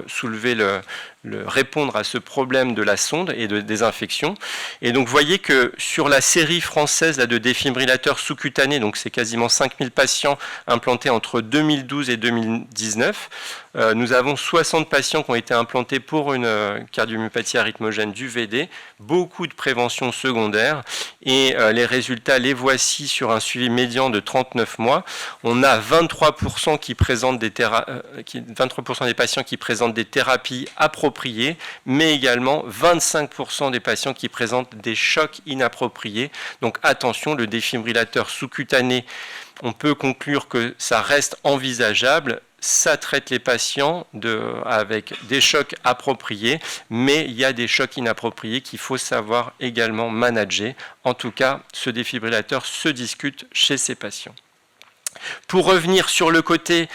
répondre à ce problème de la sonde et des infections. Et donc vous voyez que sur la série française de défibrillateurs sous-cutanés, donc c'est quasiment 5000 patients implantés entre 2012 et 2019, nous avons 60 patients qui ont été implantés pour une cardiomyopathie arythmogène du VD, beaucoup de prévention secondaire, et les résultats, les voici sur un suivi médian de 39 mois. On a 23% des patients qui présentent des thérapies appropriées, mais également 25% des patients qui présentent des chocs inappropriés. Donc attention, le défibrillateur sous-cutané, on peut conclure que ça reste envisageable. Ça traite les patients avec des chocs appropriés, mais il y a des chocs inappropriés qu'il faut savoir également manager. En tout cas, ce défibrillateur se discute chez ces patients. Pour revenir sur le côté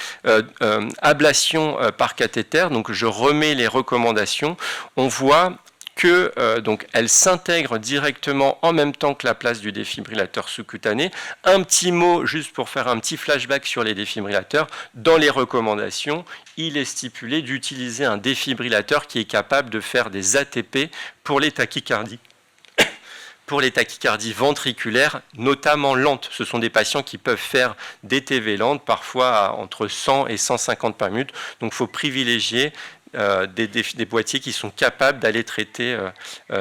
ablation par cathéter, donc je remets les recommandations, on voit que donc elle s'intègre directement en même temps que la place du défibrillateur sous-cutané. Un petit mot, juste pour faire un petit flashback sur les défibrillateurs. Dans les recommandations, il est stipulé d'utiliser un défibrillateur qui est capable de faire des ATP pour les tachycardies. Pour les tachycardies ventriculaires, notamment lentes. Ce sont des patients qui peuvent faire des TV lentes, parfois entre 100 et 150 par minute. Donc il faut privilégier des boîtiers qui sont capables d'aller traiter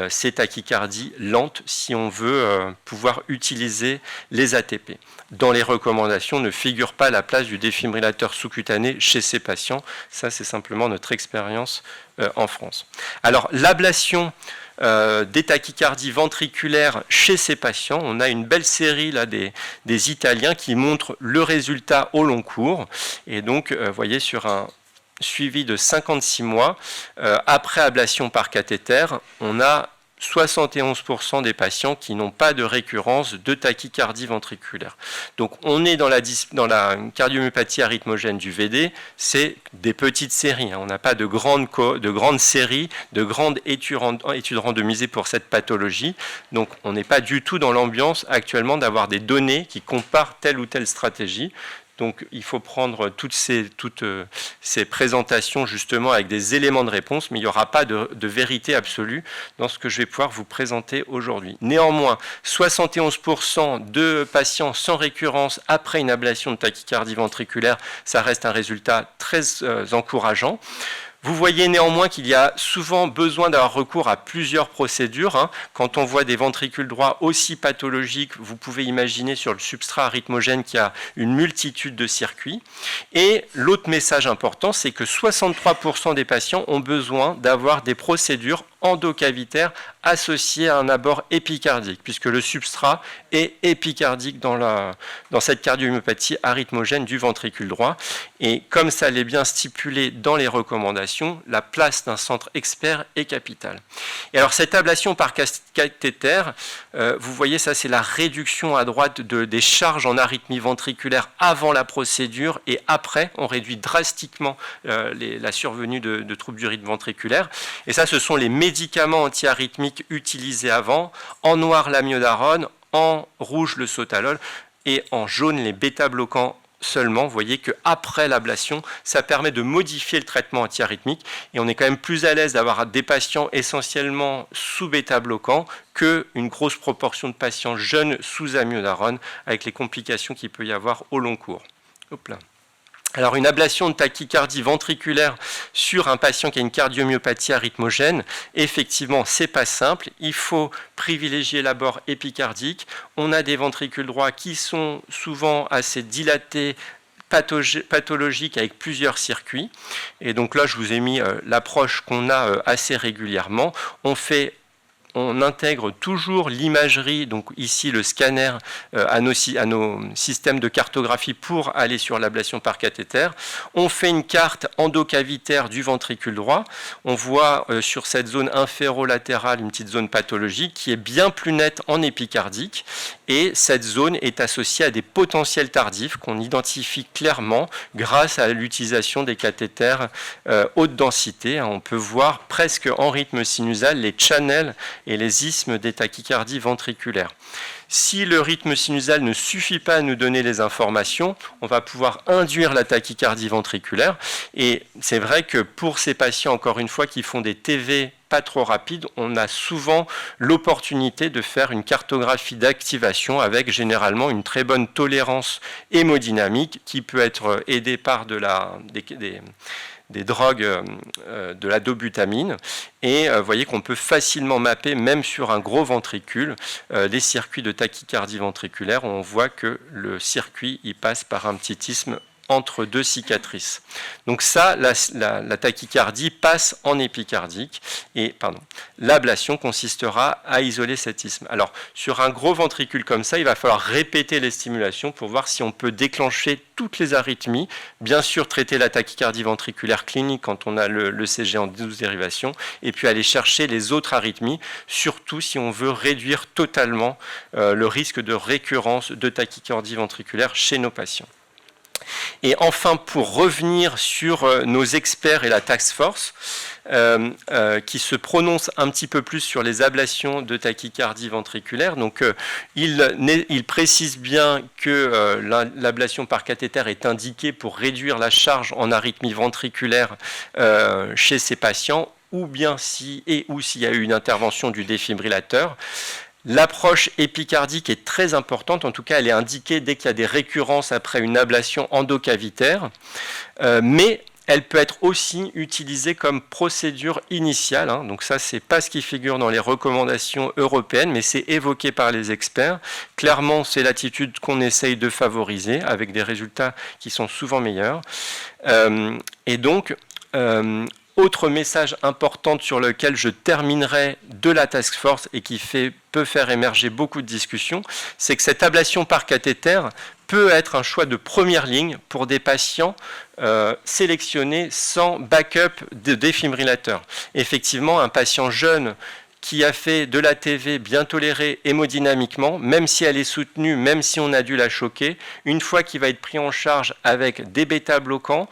ces tachycardies lentes si on veut pouvoir utiliser les ATP. Dans les recommandations ne figure pas la place du défibrillateur sous-cutané chez ces patients. Ça, c'est simplement notre expérience en France. Alors, l'ablation des tachycardies ventriculaires chez ces patients. On a une belle série là, des Italiens qui montrent le résultat au long cours. Et donc, vous voyez, sur un suivi de 56 mois, après ablation par cathéter, on a 71% des patients qui n'ont pas de récurrence de tachycardie ventriculaire. Donc on est dans la cardiomyopathie arythmogène du VD, c'est des petites séries, hein. On n'a pas de grandes séries, de grandes études randomisées pour cette pathologie. Donc on n'est pas du tout dans l'ambiance actuellement d'avoir des données qui comparent telle ou telle stratégie. Donc il faut prendre toutes ces présentations justement avec des éléments de réponse, mais il n'y aura pas de vérité absolue dans ce que je vais pouvoir vous présenter aujourd'hui. Néanmoins, 71% de patients sans récurrence après une ablation de tachycardie ventriculaire, ça reste un résultat très encourageant. Vous voyez néanmoins qu'il y a souvent besoin d'avoir recours à plusieurs procédures, hein. Quand on voit des ventricules droits aussi pathologiques, vous pouvez imaginer sur le substrat arythmogène qu'il y a une multitude de circuits. Et l'autre message important, c'est que 63% des patients ont besoin d'avoir des procédures endocavitaires associées à un abord épicardique, puisque le substrat est épicardique dans cette cardiomyopathie arythmogène du ventricule droit. Et comme ça l'est bien stipulé dans les recommandations, la place d'un centre expert est capitale. Et alors cette ablation par cathéter, vous voyez, ça c'est la réduction à droite des charges en arythmie ventriculaire avant la procédure, et après on réduit drastiquement la survenue de troubles du rythme ventriculaire. Et ça, ce sont les médicaments antiarythmiques utilisés avant, en noir l'amiodarone, en rouge le sotalol et en jaune les bêta-bloquants seulement. Vous voyez qu'après l'ablation, ça permet de modifier le traitement antiarythmique et on est quand même plus à l'aise d'avoir des patients essentiellement sous bêta-bloquants qu'une grosse proportion de patients jeunes sous amiodarone avec les complications qu'il peut y avoir au long cours. Hop là. Alors une ablation de tachycardie ventriculaire sur un patient qui a une cardiomyopathie arythmogène, effectivement c'est pas simple, il faut privilégier l'abord épicardique. On a des ventricules droits qui sont souvent assez dilatés, pathologiques avec plusieurs circuits. Et donc là je vous ai mis l'approche qu'on a assez régulièrement. On intègre toujours l'imagerie, donc ici le scanner, à nos systèmes de cartographie pour aller sur l'ablation par cathéter. On fait une carte endocavitaire du ventricule droit. On voit sur cette zone inférolatérale une petite zone pathologique qui est bien plus nette en épicardique. Et cette zone est associée à des potentiels tardifs qu'on identifie clairement grâce à l'utilisation des cathéters haute densité. On peut voir presque en rythme sinusal les channels et les isthmes des tachycardies ventriculaires. Si le rythme sinusal ne suffit pas à nous donner les informations, on va pouvoir induire la tachycardie ventriculaire. Et c'est vrai que pour ces patients, encore une fois, qui font des TV pas trop rapides, on a souvent l'opportunité de faire une cartographie d'activation avec généralement une très bonne tolérance hémodynamique qui peut être aidée par des drogues de la dobutamine. Et vous voyez qu'on peut facilement mapper, même sur un gros ventricule, les circuits de tachycardie ventriculaire. On voit que le circuit il passe par un petit isthme entre deux cicatrices. Donc ça, la tachycardie passe en épicardique et l'ablation consistera à isoler cet isthme. Alors sur un gros ventricule comme ça, il va falloir répéter les stimulations pour voir si on peut déclencher toutes les arythmies. Bien sûr, traiter la tachycardie ventriculaire clinique quand on a le CG en 12 dérivations et puis aller chercher les autres arythmies, surtout si on veut réduire totalement le risque de récurrence de tachycardie ventriculaire chez nos patients. Et enfin, pour revenir sur nos experts et la task force, qui se prononcent un petit peu plus sur les ablations de tachycardie ventriculaire. Donc, il précise bien que l'ablation par cathéter est indiquée pour réduire la charge en arythmie ventriculaire chez ces patients, ou bien s'il y a eu une intervention du défibrillateur. L'approche épicardique est très importante, en tout cas elle est indiquée dès qu'il y a des récurrences après une ablation endocavitaire, mais elle peut être aussi utilisée comme procédure initiale, hein. Donc ça c'est pas ce qui figure dans les recommandations européennes, mais c'est évoqué par les experts. Clairement c'est l'attitude qu'on essaye de favoriser avec des résultats qui sont souvent meilleurs. Et donc Autre message important sur lequel je terminerai de la task force et qui peut faire émerger beaucoup de discussions, c'est que cette ablation par cathéter peut être un choix de première ligne pour des patients sélectionnés sans backup de défibrillateur. Effectivement, un patient jeune qui a fait de la TV bien tolérée hémodynamiquement, même si elle est soutenue, même si on a dû la choquer, une fois qu'il va être pris en charge avec des bêta-bloquants,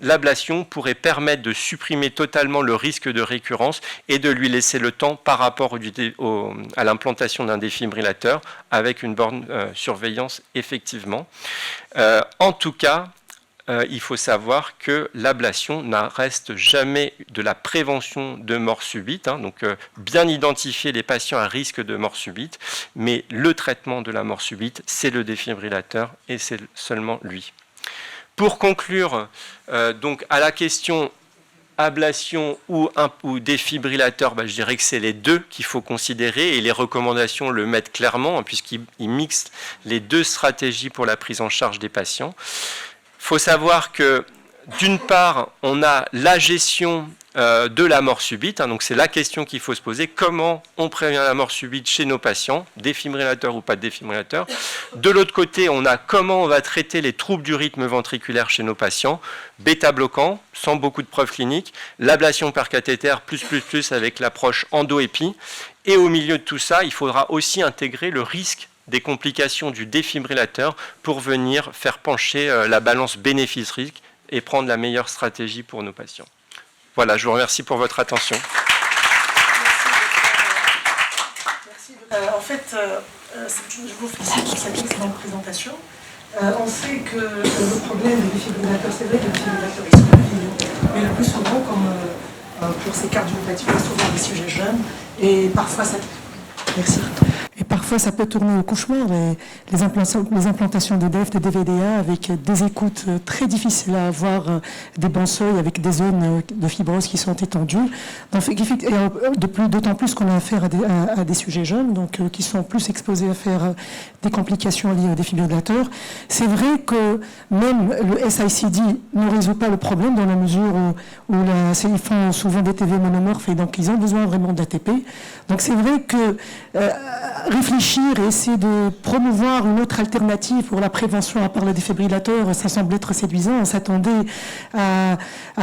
l'ablation pourrait permettre de supprimer totalement le risque de récurrence et de lui laisser le temps par rapport à l'implantation d'un défibrillateur avec une borne surveillance effectivement. En tout cas, il faut savoir que l'ablation ne reste jamais de la prévention de mort subite, donc bien identifier les patients à risque de mort subite, mais le traitement de la mort subite, c'est le défibrillateur et c'est seulement lui. Pour conclure, donc à la question ablation ou défibrillateur, je dirais que c'est les deux qu'il faut considérer et les recommandations le mettent clairement puisqu'ils mixent les deux stratégies pour la prise en charge des patients. Il faut savoir que, d'une part, on a la gestion de la mort subite, donc c'est la question qu'il faut se poser, comment on prévient la mort subite chez nos patients, défibrillateur ou pas de défibrillateur. De l'autre côté, on a comment on va traiter les troubles du rythme ventriculaire chez nos patients, bêta-bloquant, sans beaucoup de preuves cliniques, l'ablation par cathéter, plus avec l'approche endo-épi. Et au milieu de tout ça, il faudra aussi intégrer le risque des complications du défibrillateur pour venir faire pencher la balance bénéfice-risque et prendre la meilleure stratégie pour nos patients. Voilà, je vous remercie pour votre attention. Merci. En fait, je vous félicite pour cette excellente présentation. On sait que le problème des défibrillateurs, c'est vrai que les défibrillateurs ils sont infinis, mais le plus souvent, comme pour ces cardiopathies, il y a souvent des sujets jeunes, et parfois ça... Merci. Et parfois, ça peut tourner au cauchemar, les implantations de DEF, de DVDA, avec des écoutes très difficiles à avoir, des bancs seuils avec des zones de fibrose qui sont étendues. D'autant plus qu'on a affaire à des sujets jeunes, donc qui sont plus exposés à faire des complications liées aux défibrillateurs. C'est vrai que même le SICD ne résout pas le problème dans la mesure où ils font souvent des TV monomorphes et donc ils ont besoin vraiment d'ATP. Donc c'est vrai que réfléchir et essayer de promouvoir une autre alternative pour la prévention à part le défibrillateur, ça semble être séduisant. On s'attendait à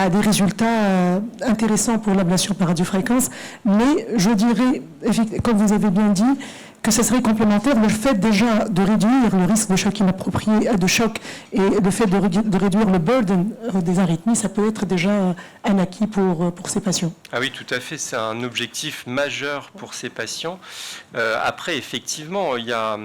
des résultats intéressants pour l'ablation par radiofréquence, mais je dirais, comme vous avez bien dit, que ce serait complémentaire. Le fait déjà de réduire le risque de choc inapproprié, de choc, et le fait de réduire le burden des arythmies, ça peut être déjà un acquis pour ces patients. Ah oui, tout à fait, c'est un objectif majeur pour ces patients. Après, effectivement, il y a...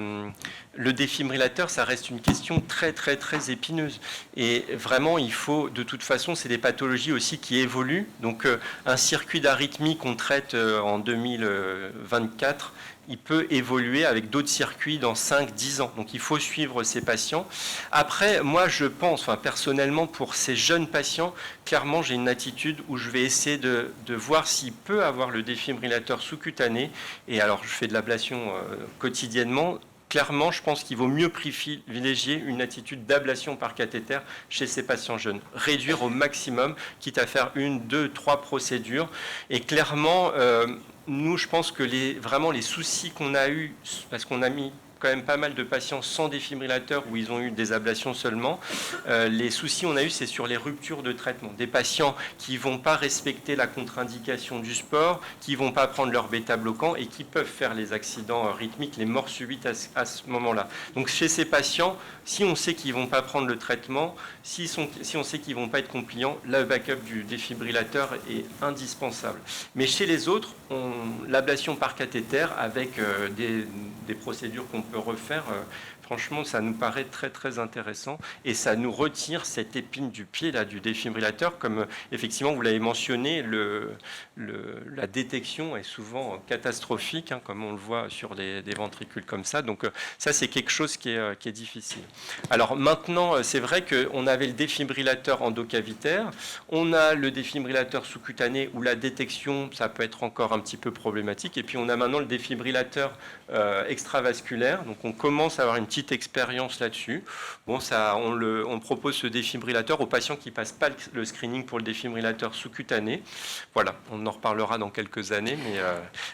Le défibrillateur, ça reste une question très, très, très épineuse. Et vraiment, il faut, de toute façon, c'est des pathologies aussi qui évoluent. Donc, un circuit d'arythmie qu'on traite en 2024, il peut évoluer avec d'autres circuits dans 5-10 ans. Donc, il faut suivre ces patients. Après, moi, je pense, personnellement, pour ces jeunes patients, clairement, j'ai une attitude où je vais essayer de voir s'il peut avoir le défibrillateur sous-cutané. Et alors, je fais de l'ablation quotidiennement. Clairement, je pense qu'il vaut mieux privilégier une attitude d'ablation par cathéter chez ces patients jeunes. Réduire au maximum, quitte à faire 1, 2, 3 procédures. Et clairement, nous, je pense que vraiment les soucis qu'on a eus, parce qu'on a mis quand même pas mal de patients sans défibrillateur où ils ont eu des ablations seulement. Les soucis qu'on a eu, c'est sur les ruptures de traitement. Des patients qui ne vont pas respecter la contre-indication du sport, qui ne vont pas prendre leur bêta-bloquant et qui peuvent faire les accidents rythmiques, les morts subites à ce moment-là. Donc chez ces patients, si on sait qu'ils ne vont pas prendre le traitement, si on sait qu'ils ne vont pas être compliants, le backup du défibrillateur est indispensable. Mais chez les autres, l'ablation par cathéter avec des procédures qu'on peut refaire, franchement, ça nous paraît très très intéressant et ça nous retire cette épine du pied là, du défibrillateur. Comme effectivement vous l'avez mentionné, la détection est souvent catastrophique, comme on le voit sur des ventricules comme ça. Donc ça, c'est quelque chose qui est difficile. Alors maintenant, c'est vrai qu'on avait le défibrillateur endocavitaire, on a le défibrillateur sous-cutané où la détection, ça peut être encore un petit peu problématique. Et puis on a maintenant le défibrillateur extravasculaire. Donc on commence à avoir une petite petite expérience là-dessus. Bon, on propose ce défibrillateur aux patients qui ne passent pas le screening pour le défibrillateur sous-cutané. Voilà, on en reparlera dans quelques années,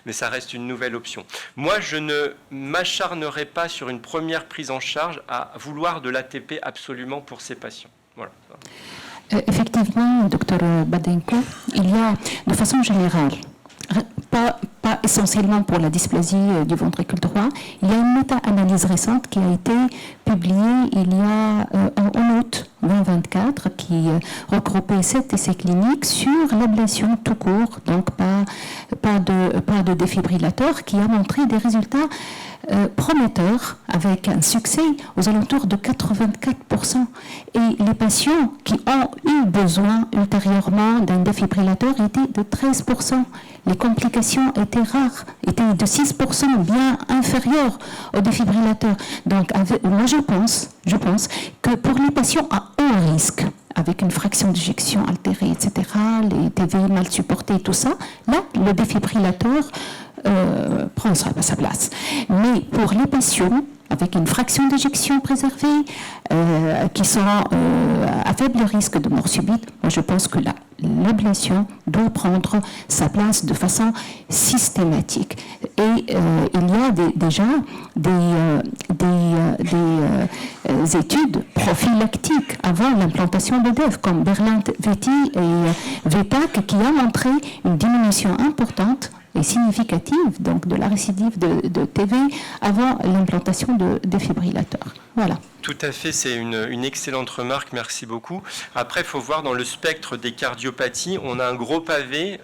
mais ça reste une nouvelle option. Moi, je ne m'acharnerai pas sur une première prise en charge à vouloir de l'ATP absolument pour ces patients. Voilà. Effectivement, docteur Badenko, il y a, de façon générale, pas essentiellement pour la dysplasie du ventricule droit, il y a une méta-analyse récente qui a été publiée il y a en août 2024 qui regroupait 7 essais cliniques sur l'ablation tout court, donc pas de défibrillateur, qui a montré des résultats prometteurs avec un succès aux alentours de 84%. Et les patients qui ont eu besoin ultérieurement d'un défibrillateur étaient de 13%. Les complications étaient rares, étaient de 6%, bien inférieures au défibrillateur. Donc, moi, je pense que pour les patients à haut risque, avec une fraction d'éjection altérée, etc., les TV mal supportés, tout ça, là, le défibrillateur prend sa place. Mais pour les patients avec une fraction d'éjection préservée, qui sont à faible risque de mort subite, moi je pense que l'ablation doit prendre sa place de façon systématique. Et il y a déjà des études prophylactiques avant l'implantation de DEF, comme Berlant-Vetti et VETAC, qui a montré une diminution importante et significative donc de la récidive de TV avant l'implantation de défibrillateurs. Voilà. Tout à fait, c'est une excellente remarque, merci beaucoup. Après, il faut voir dans le spectre des cardiopathies, on a un gros pavé,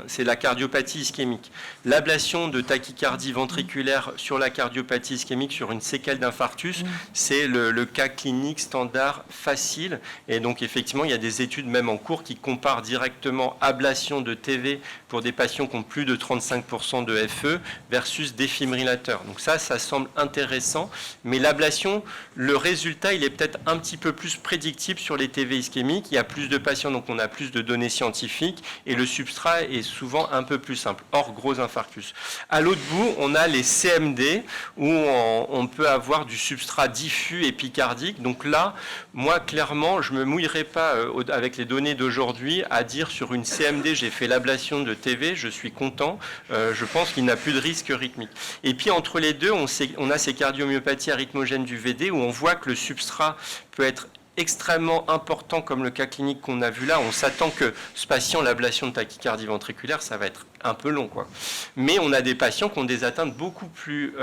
c'est la cardiopathie ischémique. L'ablation de tachycardie ventriculaire sur la cardiopathie ischémique, sur une séquelle d'infarctus, c'est le cas clinique standard facile. Et donc, effectivement, il y a des études même en cours qui comparent directement ablation de TV pour des patients qui ont plus de 35% de FE versus défibrillateur. Donc ça semble intéressant, mais l'ablation, le résultat, il est peut-être un petit peu plus prédictible sur les TV ischémiques. Il y a plus de patients, donc on a plus de données scientifiques, et le substrat est souvent un peu plus simple, hors gros infarctus. À l'autre bout, on a les CMD, où on peut avoir du substrat diffus épicardique. Donc là, moi, clairement, je ne me mouillerai pas avec les données d'aujourd'hui à dire sur une CMD, j'ai fait l'ablation de TV, je suis content, je pense qu'il n'a plus de risque rythmique. Et puis, entre les deux, on a ces cardiomyopathies arythmogènes du VD, où on voit que le substrat peut être extrêmement important, comme le cas clinique qu'on a vu là. On s'attend que ce patient, l'ablation de tachycardie ventriculaire, ça va être un peu long, quoi. Mais on a des patients qui ont des atteintes beaucoup plus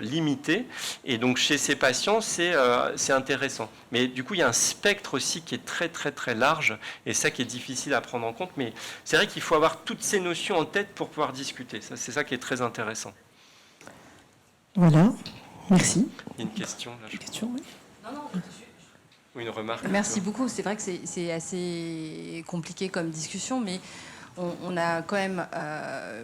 limitées, et donc chez ces patients, c'est intéressant. Mais du coup, il y a un spectre aussi qui est très très très large, et ça qui est difficile à prendre en compte. Mais c'est vrai qu'il faut avoir toutes ces notions en tête pour pouvoir discuter. C'est ça qui est très intéressant. Voilà, merci. Il y a une question là, Une question, oui. ou une remarque. Merci beaucoup. C'est vrai que c'est assez compliqué comme discussion, mais on a quand même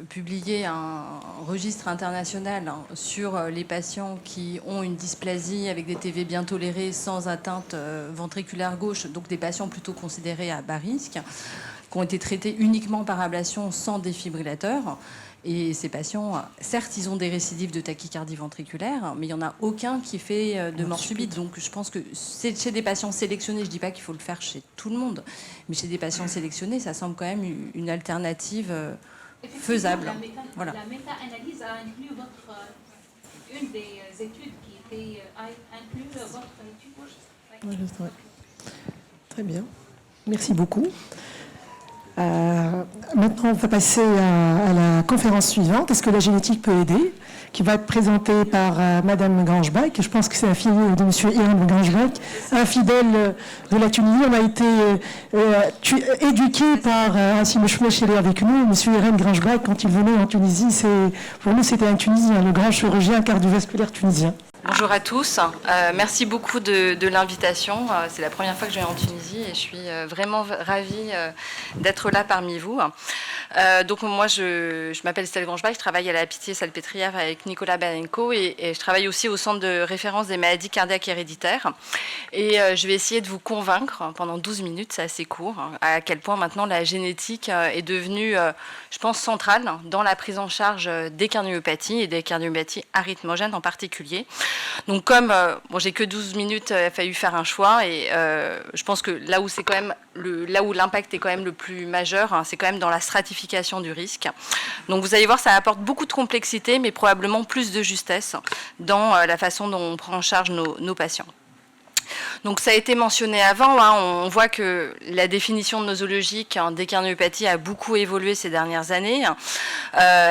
publié un registre international sur les patients qui ont une dysplasie avec des TV bien tolérés sans atteinte ventriculaire gauche, donc des patients plutôt considérés à bas risque, qui ont été traités uniquement par ablation sans défibrillateur. Et ces patients, certes, ils ont des récidives de tachycardie ventriculaire, mais il n'y en a aucun qui fait de mort subite. Donc je pense que c'est chez des patients sélectionnés, je ne dis pas qu'il faut le faire chez tout le monde, mais chez des patients sélectionnés, ça semble quand même une alternative faisable. La méta-analyse a inclus une des études qui a inclus votre étude. Ouais. Très bien. Merci beaucoup. Maintenant, on va passer à la conférence suivante. Est-ce que la génétique peut aider, qui va être présentée par Madame Grangebach. Je pense que c'est la fille de Monsieur Irène Grangebach, un fidèle de la Tunisie. On a été éduqué par Hassim Chouecheler avec nous. Monsieur Irène Grangebach, quand il venait en Tunisie, pour nous, c'était un Tunisien, le grand chirurgien cardiovasculaire tunisien. Bonjour à tous, merci beaucoup de l'invitation. C'est la première fois que je viens en Tunisie et je suis vraiment ravie d'être là parmi vous. Donc moi je m'appelle Estelle Grangebach, je travaille à la Pitié-Salpêtrière avec Nicolas Badenko et je travaille aussi au centre de référence des maladies cardiaques héréditaires. Et je vais essayer de vous convaincre pendant 12 minutes, c'est assez court, à quel point maintenant la génétique est devenue, je pense, centrale dans la prise en charge des cardiomyopathies et des cardiomyopathies arythmogènes en particulier. Donc comme j'ai que 12 minutes, il a fallu faire un choix et je pense que là où c'est quand même là où l'impact est quand même le plus majeur, c'est quand même dans la stratification du risque. Donc vous allez voir, ça apporte beaucoup de complexité, mais probablement plus de justesse dans la façon dont on prend en charge nos patients. Donc ça a été mentionné avant, on voit que la définition nosologique des cardiomyopathies a beaucoup évolué ces dernières années,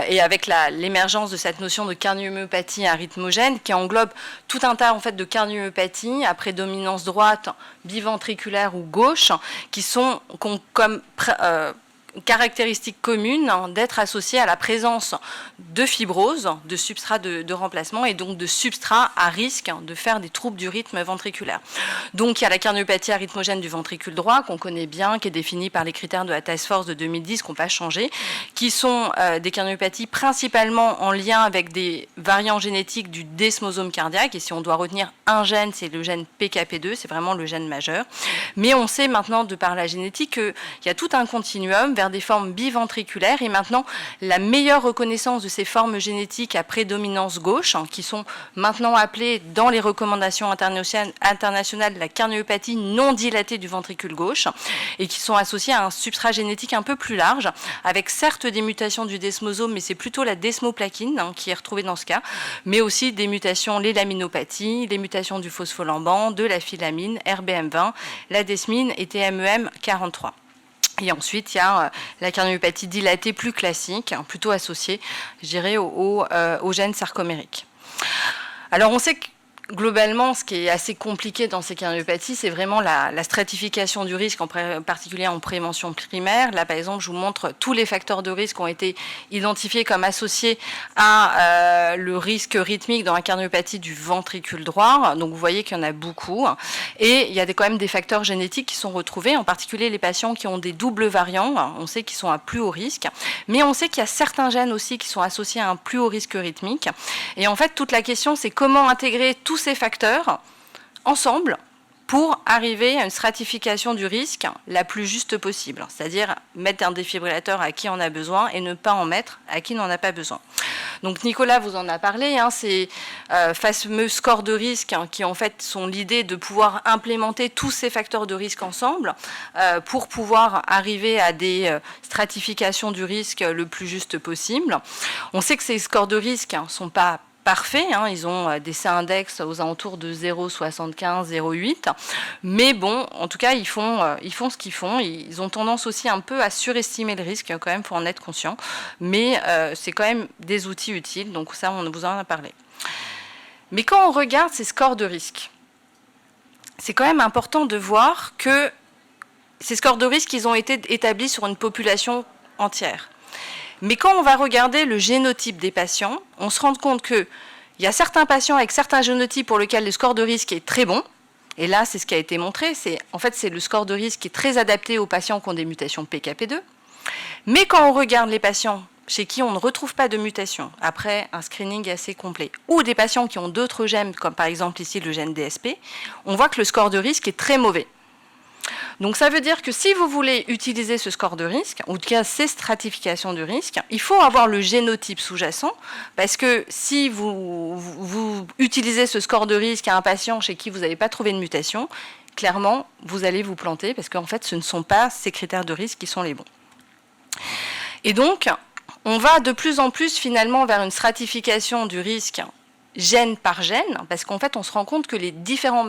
et avec l'émergence de cette notion de cardiomyopathie arythmogène qui englobe tout un tas en fait, de cardiomyopathies à prédominance droite, biventriculaire ou gauche, qui ont comme caractéristique commune d'être associée à la présence de fibrose, de substrat de remplacement et donc de substrat à risque de faire des troubles du rythme ventriculaire. Donc il y a la cardiomyopathie arythmogène du ventricule droit qu'on connaît bien, qui est définie par les critères de la Task Force de 2010 qui n'ont pas changé, qui sont des cardiomyopathies principalement en lien avec des variants génétiques du desmosome cardiaque, et si on doit retenir un gène, c'est le gène PKP2, c'est vraiment le gène majeur. Mais on sait maintenant de par la génétique qu'il y a tout un continuum vers des formes biventriculaires, et maintenant la meilleure reconnaissance de ces formes génétiques à prédominance gauche, qui sont maintenant appelées dans les recommandations internationales la cardiomyopathie non dilatée du ventricule gauche, et qui sont associées à un substrat génétique un peu plus large, avec certes des mutations du desmosome, mais c'est plutôt la desmoplaquine qui est retrouvée dans ce cas, mais aussi des mutations, les laminopathie, les mutations du phospholamban, de la phylamine, RBM20, la desmine et TMEM43. Et ensuite, il y a la cardiomyopathie dilatée plus classique, plutôt associée, je dirais, au gène sarcomérique. Alors, on sait que globalement, ce qui est assez compliqué dans ces cardiomyopathies, c'est vraiment la stratification du risque, en particulier en prévention primaire. Là, par exemple, je vous montre tous les facteurs de risque qui ont été identifiés comme associés à le risque rythmique dans la cardiomyopathie du ventricule droit. Donc, vous voyez qu'il y en a beaucoup. Et il y a quand même des facteurs génétiques qui sont retrouvés, en particulier les patients qui ont des doubles variants. On sait qu'ils sont à plus haut risque. Mais on sait qu'il y a certains gènes aussi qui sont associés à un plus haut risque rythmique. Et en fait, toute la question, c'est comment intégrer tous ces facteurs ensemble pour arriver à une stratification du risque la plus juste possible, c'est-à-dire mettre un défibrillateur à qui en a besoin et ne pas en mettre à qui n'en a pas besoin. Donc Nicolas vous en a parlé, ces fameux scores de risque qui en fait sont l'idée de pouvoir implémenter tous ces facteurs de risque ensemble pour pouvoir arriver à des stratifications du risque le plus juste possible. On sait que ces scores de risque ne sont pas parfait, ils ont des C-index aux alentours de 0,75, 0,8, mais bon, en tout cas, ils font ce qu'ils font. Ils ont tendance aussi un peu à surestimer le risque, quand même, il faut en être conscient, mais c'est quand même des outils utiles, donc ça, on vous en a parlé. Mais quand on regarde ces scores de risque, c'est quand même important de voir que ces scores de risque, ils ont été établis sur une population entière. Mais quand on va regarder le génotype des patients, on se rend compte qu'il y a certains patients avec certains génotypes pour lesquels le score de risque est très bon. Et là, c'est ce qui a été montré. En fait, c'est le score de risque qui est très adapté aux patients qui ont des mutations PKP2. Mais quand on regarde les patients chez qui on ne retrouve pas de mutation, après un screening assez complet, ou des patients qui ont d'autres gènes, comme par exemple ici le gène DSP, on voit que le score de risque est très mauvais. Donc ça veut dire que si vous voulez utiliser ce score de risque, ou en tout cas ces stratifications de risque, il faut avoir le génotype sous-jacent, parce que si vous utilisez ce score de risque à un patient chez qui vous n'avez pas trouvé de mutation, clairement, vous allez vous planter, parce qu'en fait, ce ne sont pas ces critères de risque qui sont les bons. Et donc, on va de plus en plus finalement vers une stratification du risque gène par gène, parce qu'en fait, on se rend compte que les différents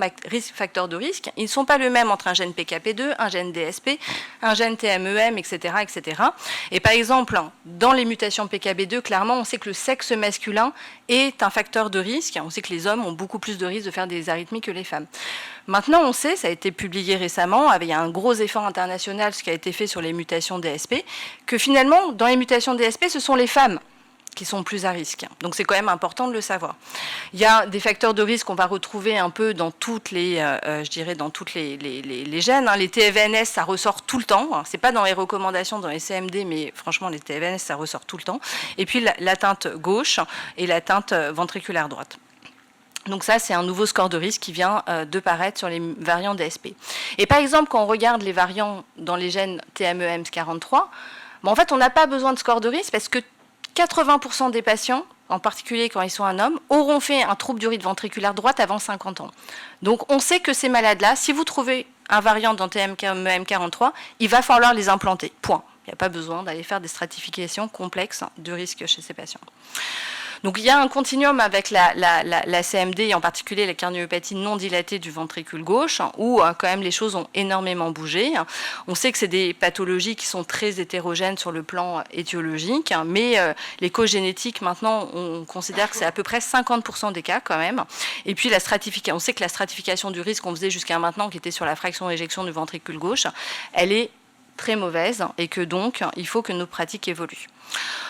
facteurs de risque, ils ne sont pas les mêmes entre un gène PKP2, un gène DSP, un gène TMEM, etc., etc. Et par exemple, dans les mutations PKP2, clairement, on sait que le sexe masculin est un facteur de risque. On sait que les hommes ont beaucoup plus de risques de faire des arythmies que les femmes. Maintenant, on sait, ça a été publié récemment, il y a un gros effort international, ce qui a été fait sur les mutations DSP, que finalement, dans les mutations DSP, ce sont les femmes qui sont plus à risque. Donc c'est quand même important de le savoir. Il y a des facteurs de risque qu'on va retrouver un peu dans toutes les, je dirais dans toutes les gènes. Les TVNS, ça ressort tout le temps. C'est pas dans les recommandations, dans les CMD, mais franchement les TVNS, ça ressort tout le temps. Et puis l'atteinte gauche et l'atteinte ventriculaire droite. Donc ça, c'est un nouveau score de risque qui vient de paraître sur les variants DSP. Et par exemple, quand on regarde les variants dans les gènes TMEM43, en fait, on n'a pas besoin de score de risque parce que 80% des patients en particulier quand ils sont un homme, auront fait un trouble du rythme ventriculaire droite avant 50 ans. Donc on sait que ces malades-là, si vous trouvez un variant dans TMM43, il va falloir les implanter, point. Il n'y a pas besoin d'aller faire des stratifications complexes de risque chez ces patients. Donc il y a un continuum avec la CMD, et en particulier la cardiomyopathie non dilatée du ventricule gauche, où quand même les choses ont énormément bougé. On sait que c'est des pathologies qui sont très hétérogènes sur le plan étiologique, mais les causes génétiques, maintenant, on considère que c'est à peu près 50% des cas quand même. Et puis on sait que la stratification du risque qu'on faisait jusqu'à maintenant, qui était sur la fraction d'éjection du ventricule gauche, elle est très mauvaise et que donc il faut que nos pratiques évoluent.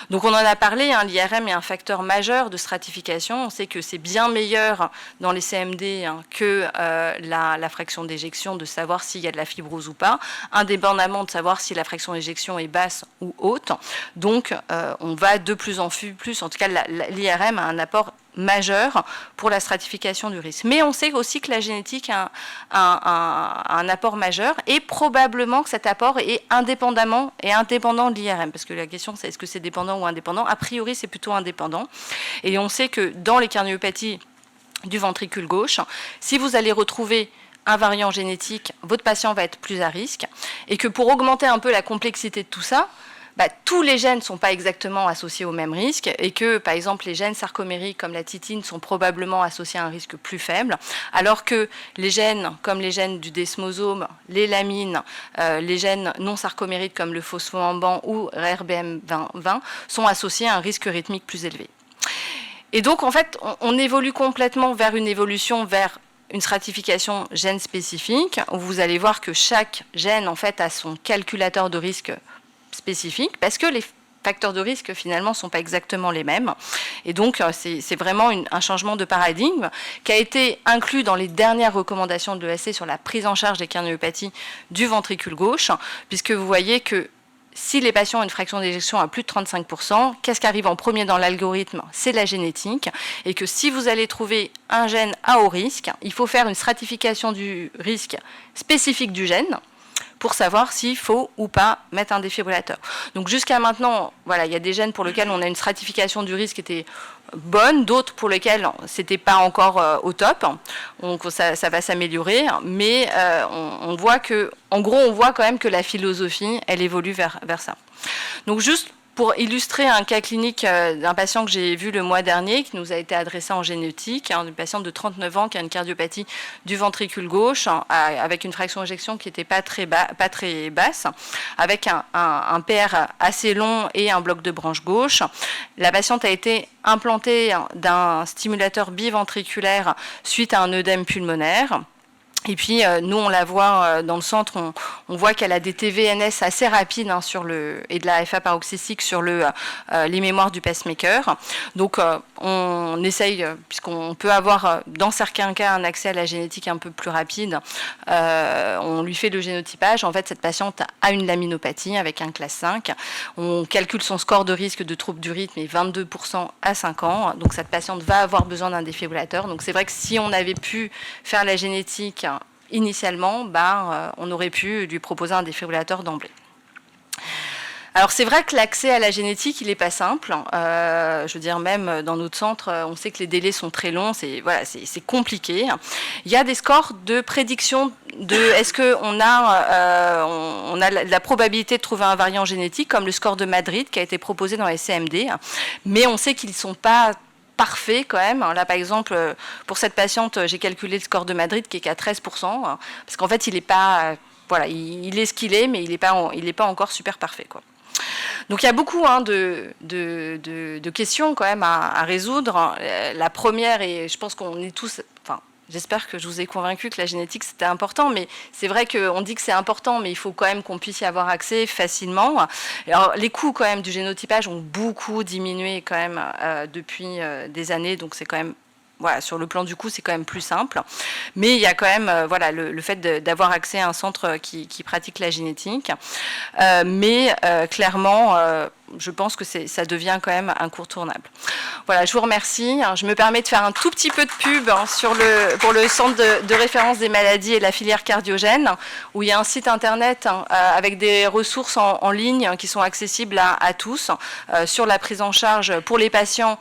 Donc on en a parlé, hein, l'IRM est un facteur majeur de stratification. On sait que c'est bien meilleur dans les CMD que la fraction d'éjection, de savoir s'il y a de la fibrose ou pas, indépendamment de savoir si la fraction d'éjection est basse ou haute. Donc on va de plus en plus, en tout cas l'IRM a un apport majeur pour la stratification du risque. Mais on sait aussi que la génétique a un apport majeur et probablement que cet apport est indépendant de l'IRM. Parce que la question c'est est-ce que c'est dépendant ou indépendant? A priori c'est plutôt indépendant. Et on sait que dans les cardiomyopathies du ventricule gauche, si vous allez retrouver un variant génétique, votre patient va être plus à risque. Et que pour augmenter un peu la complexité de tout ça, tous les gènes ne sont pas exactement associés au même risque et que, par exemple, les gènes sarcomériques comme la titine sont probablement associés à un risque plus faible, alors que les gènes comme les gènes du desmosome, les lamines, les gènes non sarcomériques comme le phosphoamban ou RBM20 sont associés à un risque rythmique plus élevé. Et donc, en fait, on évolue complètement vers une évolution vers une stratification gène spécifique, où vous allez voir que chaque gène, en fait, a son calculateur de risque spécifique, parce que les facteurs de risque finalement ne sont pas exactement les mêmes. Et donc c'est vraiment un changement de paradigme qui a été inclus dans les dernières recommandations de l'ESC sur la prise en charge des cardiomyopathies du ventricule gauche, puisque vous voyez que si les patients ont une fraction d'éjection à plus de 35%, qu'est-ce qui arrive en premier dans l'algorithme? C'est la génétique. Et que si vous allez trouver un gène à haut risque, il faut faire une stratification du risque spécifique du gène, pour savoir s'il faut ou pas mettre un défibrillateur. Donc jusqu'à maintenant, voilà, il y a des gènes pour lesquels on a une stratification du risque qui était bonne, d'autres pour lesquels c'était pas encore au top. Donc ça va s'améliorer, mais on voit que, en gros, on voit quand même que la philosophie, elle évolue vers ça. Donc juste pour illustrer un cas clinique d'un patient que j'ai vu le mois dernier, qui nous a été adressé en génétique, une patiente de 39 ans qui a une cardiopathie du ventricule gauche, avec une fraction d'éjection qui n'était pas très basse, avec un PR assez long et un bloc de branche gauche. La patiente a été implantée d'un stimulateur biventriculaire suite à un œdème pulmonaire. Et puis, nous, on la voit dans le centre, on voit qu'elle a des TVNS assez rapides et de la FA paroxystique sur les mémoires du pacemaker. Donc, on essaye, puisqu'on peut avoir, dans certains cas, un accès à la génétique un peu plus rapide, on lui fait le génotypage. En fait, cette patiente a une laminopathie avec un classe 5. On calcule son score de risque de trouble du rythme et 22% à 5 ans. Donc, cette patiente va avoir besoin d'un défibrillateur. Donc, c'est vrai que si on avait pu faire la génétique initialement, on aurait pu lui proposer un défibrillateur d'emblée. Alors c'est vrai que l'accès à la génétique, il n'est pas simple. Je veux dire, même dans notre centre, on sait que les délais sont très longs, c'est compliqué. Il y a des scores de prédiction de est-ce qu'on a la probabilité de trouver un variant génétique, comme le score de Madrid qui a été proposé dans les CMD, mais on sait qu'ils ne sont pas parfait quand même. Là, par exemple, pour cette patiente, j'ai calculé le score de Madrid qui est qu'à 13%, parce qu'en fait, il n'est pas, voilà, il est ce qu'il est, mais il n'est pas encore super parfait, quoi. Donc, il y a beaucoup de questions quand même à résoudre. La première, et je pense qu'on est tous, j'espère que je vous ai convaincu que la génétique, c'était important, mais c'est vrai qu'on dit que c'est important, mais il faut quand même qu'on puisse y avoir accès facilement. Alors, les coûts quand même du génotypage ont beaucoup diminué quand même depuis des années, donc c'est quand même, voilà, sur le plan du coût, c'est quand même plus simple. Mais il y a quand même le fait d'avoir accès à un centre qui pratique la génétique. Mais clairement, je pense que ça devient quand même incontournable. Voilà, je vous remercie. Je me permets de faire un tout petit peu de pub pour le centre de référence des maladies et la filière cardiogène, où il y a un site internet avec des ressources en ligne qui sont accessibles à tous sur la prise en charge pour les patients.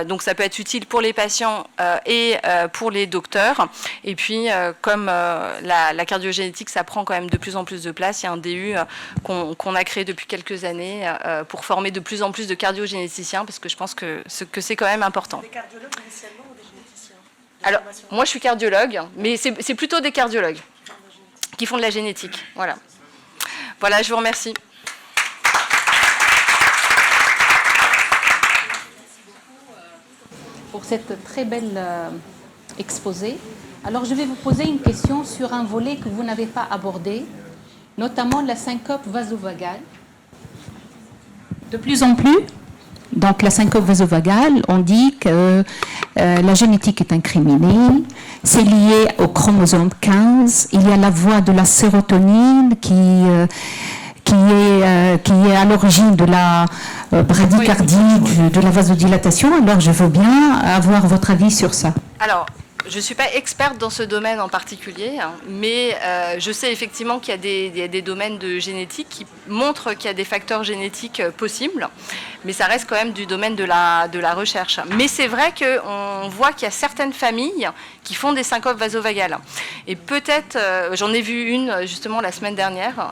Donc ça peut être utile pour les patients et pour les docteurs. Et puis, comme la cardiogénétique, ça prend quand même de plus en plus de place, il y a un DU qu'on a créé depuis quelques années pour former de plus en plus de cardiogénéticiens, parce que je pense que c'est quand même important. Des cardiologues initialement ou des généticiens? Alors, moi je suis cardiologue, mais c'est plutôt des cardiologues qui font de la génétique. Voilà. Voilà, je vous remercie. Pour cette très belle exposé. Alors, je vais vous poser une question sur un volet que vous n'avez pas abordé, notamment la syncope vasovagale. De plus en plus, donc la syncope vasovagale, on dit que la génétique est incriminée, c'est lié au chromosome 15, il y a la voie de la sérotonine qui est à l'origine de la bradycardie, de la vasodilatation. Alors, je veux bien avoir votre avis sur ça. Alors, je ne suis pas experte dans ce domaine en particulier, mais je sais effectivement qu'il y a des domaines de génétique qui montrent qu'il y a des facteurs génétiques possibles, mais ça reste quand même du domaine de la recherche. Mais c'est vrai qu'on voit qu'il y a certaines familles qui font des syncopes vasovagales. Et peut-être, j'en ai vu une justement la semaine dernière,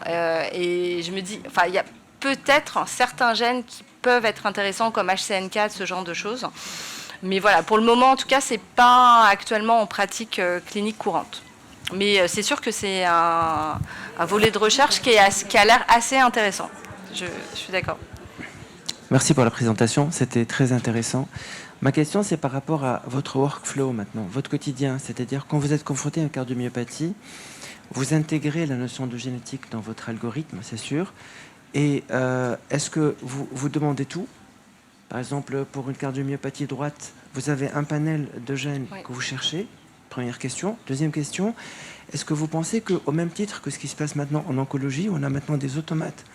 et je me dis, enfin, il y a peut-être certains gènes qui peuvent être intéressants comme HCN4, ce genre de choses. Mais voilà, pour le moment, en tout cas, c'est pas actuellement en pratique clinique courante. Mais c'est sûr que c'est un volet de recherche qui a l'air assez intéressant. Je suis d'accord. Merci pour la présentation, c'était très intéressant. Ma question, c'est par rapport à votre workflow maintenant, votre quotidien. C'est-à-dire, quand vous êtes confronté à une cardiomyopathie, vous intégrez la notion de génétique dans votre algorithme, c'est sûr. Et est-ce que vous demandez tout ? Par exemple, pour une cardiomyopathie droite, vous avez un panel de gènes que vous cherchez. Première question. Deuxième question, est-ce que vous pensez qu'au même titre que ce qui se passe maintenant en oncologie, on a maintenant des automates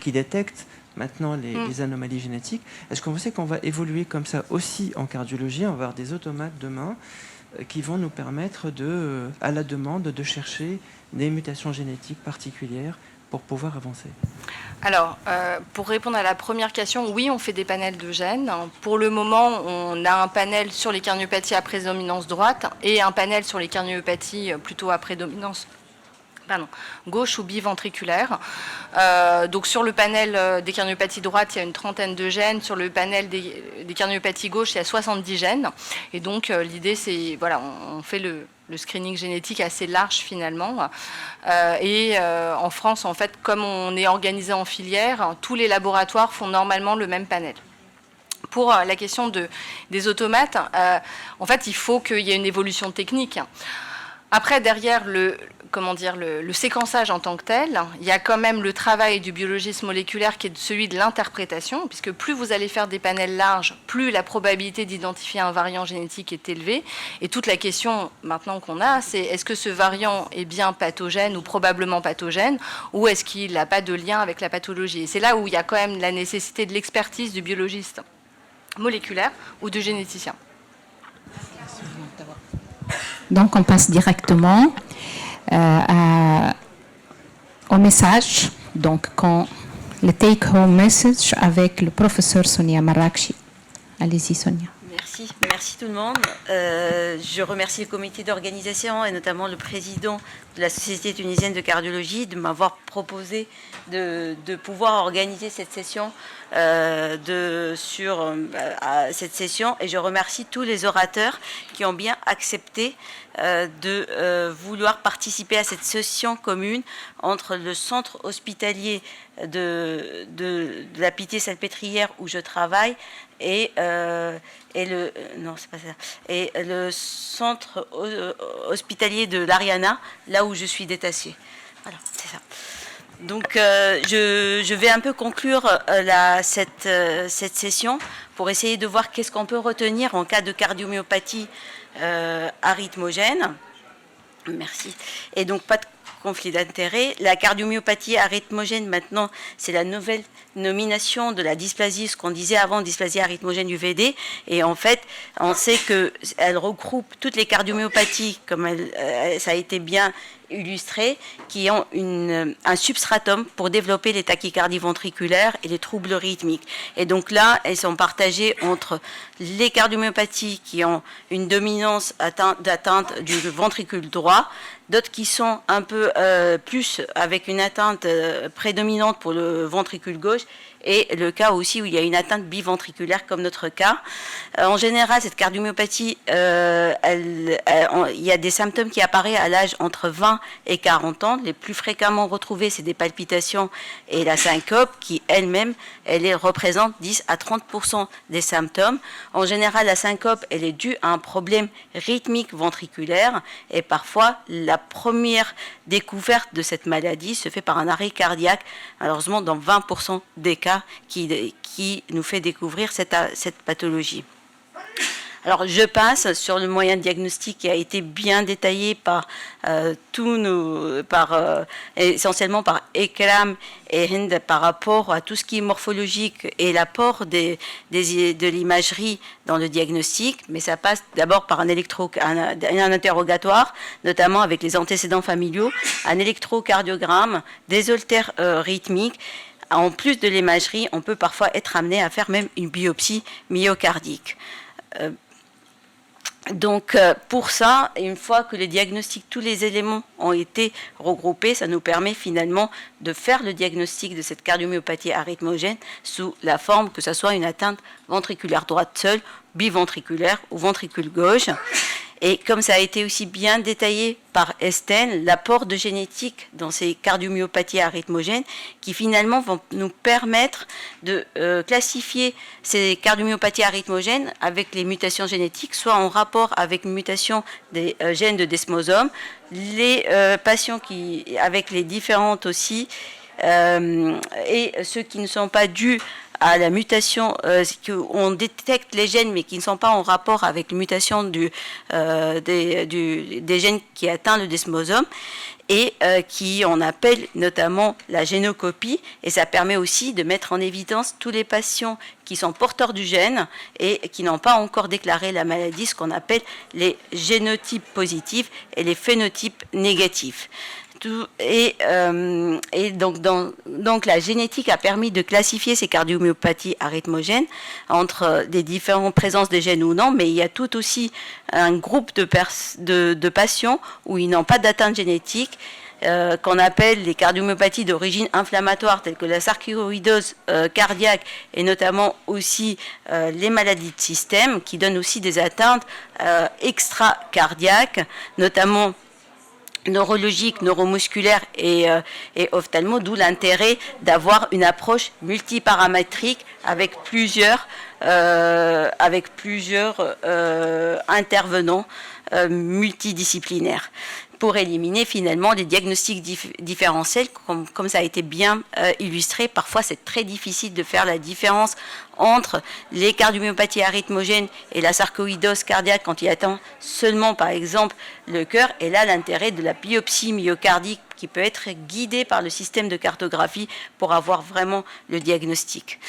qui détectent maintenant les anomalies génétiques, est-ce qu'on sait qu'on va évoluer comme ça aussi en cardiologie? On va avoir des automates demain qui vont nous permettre, à la demande, de chercher des mutations génétiques particulières pour pouvoir avancer. Alors, pour répondre à la première question, oui, on fait des panels de gènes. Pour le moment, on a un panel sur les cardiomyopathies à prédominance droite et un panel sur les cardiomyopathies plutôt à prédominance gauche ou biventriculaire. Donc sur le panel des cardiomyopathies droites, il y a une trentaine de gènes. Sur le panel des cardiomyopathies gauche, il y a 70 gènes. Et donc l'idée, c'est, voilà, on fait le screening génétique assez large finalement. En France, en fait, comme on est organisé en filière, tous les laboratoires font normalement le même panel. Pour la question des automates, en fait, il faut qu'il y ait une évolution technique. Après, derrière le séquençage en tant que tel, il y a quand même le travail du biologiste moléculaire qui est celui de l'interprétation, puisque plus vous allez faire des panels larges, plus la probabilité d'identifier un variant génétique est élevée. Et toute la question maintenant qu'on a, c'est est-ce que ce variant est bien pathogène ou probablement pathogène, ou est-ce qu'il n'a pas de lien avec la pathologie? Et c'est là où il y a quand même la nécessité de l'expertise du biologiste moléculaire ou du généticien. Donc, on passe directement au message. Donc, le take-home message avec le professeur Sonia Marakchi. Allez-y, Sonia. Merci tout le monde. Je remercie le comité d'organisation et notamment le président de la Société tunisienne de cardiologie de m'avoir proposé de pouvoir organiser cette session cette session, et je remercie tous les orateurs qui ont bien accepté de vouloir participer à cette session commune entre le centre hospitalier de la Pitié-Salpêtrière où je travaille et le centre hospitalier de l'Ariana, là où je suis détachée. Voilà, c'est ça. Donc, je vais un peu conclure cette session pour essayer de voir qu'est-ce qu'on peut retenir en cas de cardiomyopathie arythmogène. Merci. Et donc, pas de conflit d'intérêts. La cardiomyopathie arythmogène, maintenant, c'est la nouvelle nomination de la dysplasie, ce qu'on disait avant, dysplasie arythmogène du VD. Et en fait, on sait qu'elle regroupe toutes les cardiomyopathies, comme ça a été bien illustré, qui ont un substratum pour développer les tachycardies ventriculaires et les troubles rythmiques. Et donc là, elles sont partagées entre les cardiomyopathies qui ont une dominance d'atteinte du ventricule droit, d'autres qui sont un peu plus avec une atteinte prédominante pour le ventricule gauche, et le cas aussi où il y a une atteinte biventriculaire comme notre cas. En général, cette cardiomyopathie, il y a des symptômes qui apparaissent à l'âge entre 20 et 40 ans. Les plus fréquemment retrouvés, c'est des palpitations et la syncope qui elle-même, elle représente 10 à 30% des symptômes. En général, la syncope, elle est due à un problème rythmique ventriculaire, et parfois la première découverte de cette maladie se fait par un arrêt cardiaque, malheureusement dans 20% des cas qui nous fait découvrir cette pathologie. Alors, je passe sur le moyen de diagnostic qui a été bien détaillé par essentiellement par Ekram et Hind par rapport à tout ce qui est morphologique et l'apport de l'imagerie dans le diagnostic. Mais ça passe d'abord par un interrogatoire, notamment avec les antécédents familiaux, un électrocardiogramme, des holtères rythmiques. En plus de l'imagerie, on peut parfois être amené à faire même une biopsie myocardique. Donc pour ça, une fois que les diagnostics, tous les éléments ont été regroupés, ça nous permet finalement de faire le diagnostic de cette cardiomyopathie arythmogène sous la forme que ce soit une atteinte ventriculaire droite seule, biventriculaire ou ventricule gauche. Et comme ça a été aussi bien détaillé par Estelle, l'apport de génétique dans ces cardiomyopathies arythmogènes qui finalement vont nous permettre de classifier ces cardiomyopathies arythmogènes avec les mutations génétiques, soit en rapport avec une mutation des gènes de desmosome, les patients avec les différentes aussi, et ceux qui ne sont pas dus à la mutation, on détecte les gènes mais qui ne sont pas en rapport avec la mutation des gènes qui atteignent le desmosome, et qui on appelle notamment la génocopie, et ça permet aussi de mettre en évidence tous les patients qui sont porteurs du gène et qui n'ont pas encore déclaré la maladie, ce qu'on appelle les génotypes positifs et les phénotypes négatifs. Et donc la génétique a permis de classifier ces cardiomyopathies arythmogènes entre des différentes présences de gènes ou non, mais il y a tout aussi un groupe de patients où ils n'ont pas d'atteinte génétique, qu'on appelle les cardiomyopathies d'origine inflammatoire, telles que la sarcoïdose cardiaque et notamment aussi les maladies de système, qui donnent aussi des atteintes extracardiaques, notamment neurologique, neuromusculaire et ophtalmo, d'où l'intérêt d'avoir une approche multiparamétrique avec plusieurs intervenants multidisciplinaires, pour éliminer finalement les diagnostics différentiels, comme ça a été bien illustré. Parfois, c'est très difficile de faire la différence entre les cardiomyopathies arythmogènes et la sarcoïdose cardiaque quand il atteint seulement, par exemple, le cœur. Et là, l'intérêt de la biopsie myocardique qui peut être guidée par le système de cartographie pour avoir vraiment le diagnostic.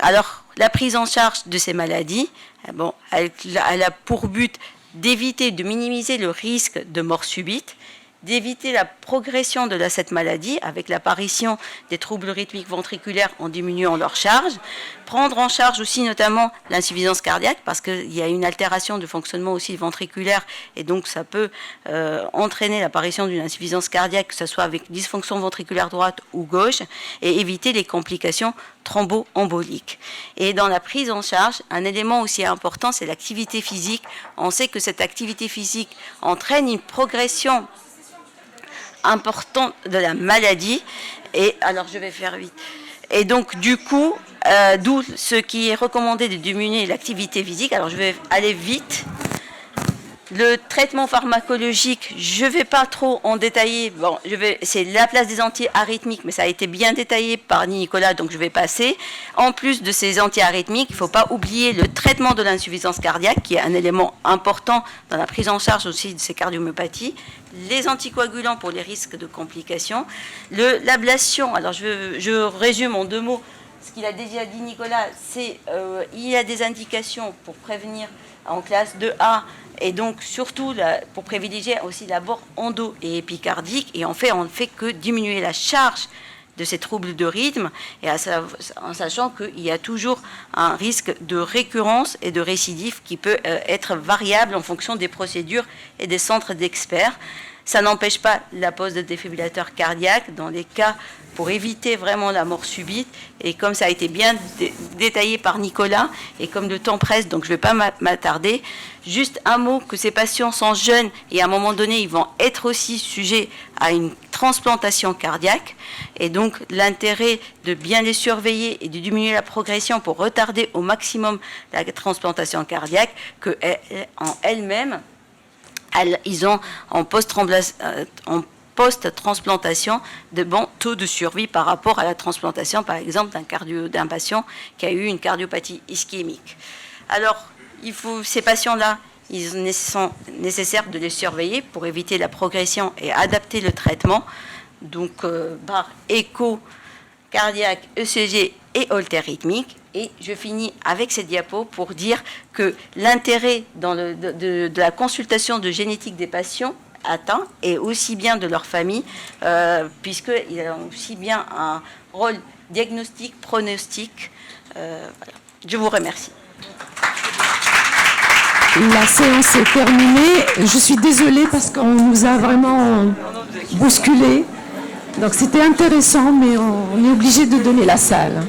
Alors, la prise en charge de ces maladies, elle a pour but d'éviter, de minimiser le risque de mort subite, d'éviter la progression de cette maladie avec l'apparition des troubles rythmiques ventriculaires en diminuant leur charge, prendre en charge aussi notamment l'insuffisance cardiaque parce qu'il y a une altération de fonctionnement aussi ventriculaire et donc ça peut entraîner l'apparition d'une insuffisance cardiaque, que ce soit avec dysfonction ventriculaire droite ou gauche, et éviter les complications thromboemboliques. Et dans la prise en charge, un élément aussi important, c'est l'activité physique. On sait que cette activité physique entraîne une progression importante de la maladie, et alors je vais faire vite. Et donc du coup, d'où ce qui est recommandé de diminuer l'activité physique. Alors je vais aller vite. Le traitement pharmacologique, je ne vais pas trop en détailler. Bon, c'est la place des antiarythmiques, mais ça a été bien détaillé par Nicolas, donc je vais passer. En plus de ces antiarythmiques, il ne faut pas oublier le traitement de l'insuffisance cardiaque, qui est un élément important dans la prise en charge aussi de ces cardiomyopathies. Les anticoagulants pour les risques de complications. L'ablation, alors je résume en 2 mots ce qu'il a déjà dit Nicolas, c'est il y a des indications pour prévenir en classe 2A, et donc surtout pour privilégier aussi l'abord endo et épicardique, et en fait on ne fait que diminuer la charge de ces troubles de rythme, et en sachant qu'il y a toujours un risque de récurrence et de récidive qui peut être variable en fonction des procédures et des centres d'experts. Ça n'empêche pas la pose de défibrillateur cardiaque dans les cas pour éviter vraiment la mort subite. Et comme ça a été bien détaillé par Nicolas, et comme le temps presse, donc je ne vais pas m'attarder, juste un mot, que ces patients sont jeunes et à un moment donné, ils vont être aussi sujets à une transplantation cardiaque. Et donc l'intérêt de bien les surveiller et de diminuer la progression pour retarder au maximum la transplantation cardiaque, qu'en elle-même, ils ont en post-transplantation de bons taux de survie par rapport à la transplantation, par exemple, d'un patient qui a eu une cardiopathie ischémique. Alors, ces patients-là, il sont nécessaires de les surveiller pour éviter la progression et adapter le traitement, donc par écho cardiaque, ECG et holter rythmique. Et je finis avec ces diapos pour dire que l'intérêt de la consultation de génétique des patients atteints et aussi bien de leur famille, puisqu'il a aussi bien un rôle diagnostique, pronostic. Voilà. Je vous remercie. La séance est terminée. Je suis désolée parce qu'on nous a vraiment bousculé. Donc c'était intéressant, mais on est obligé de donner la salle.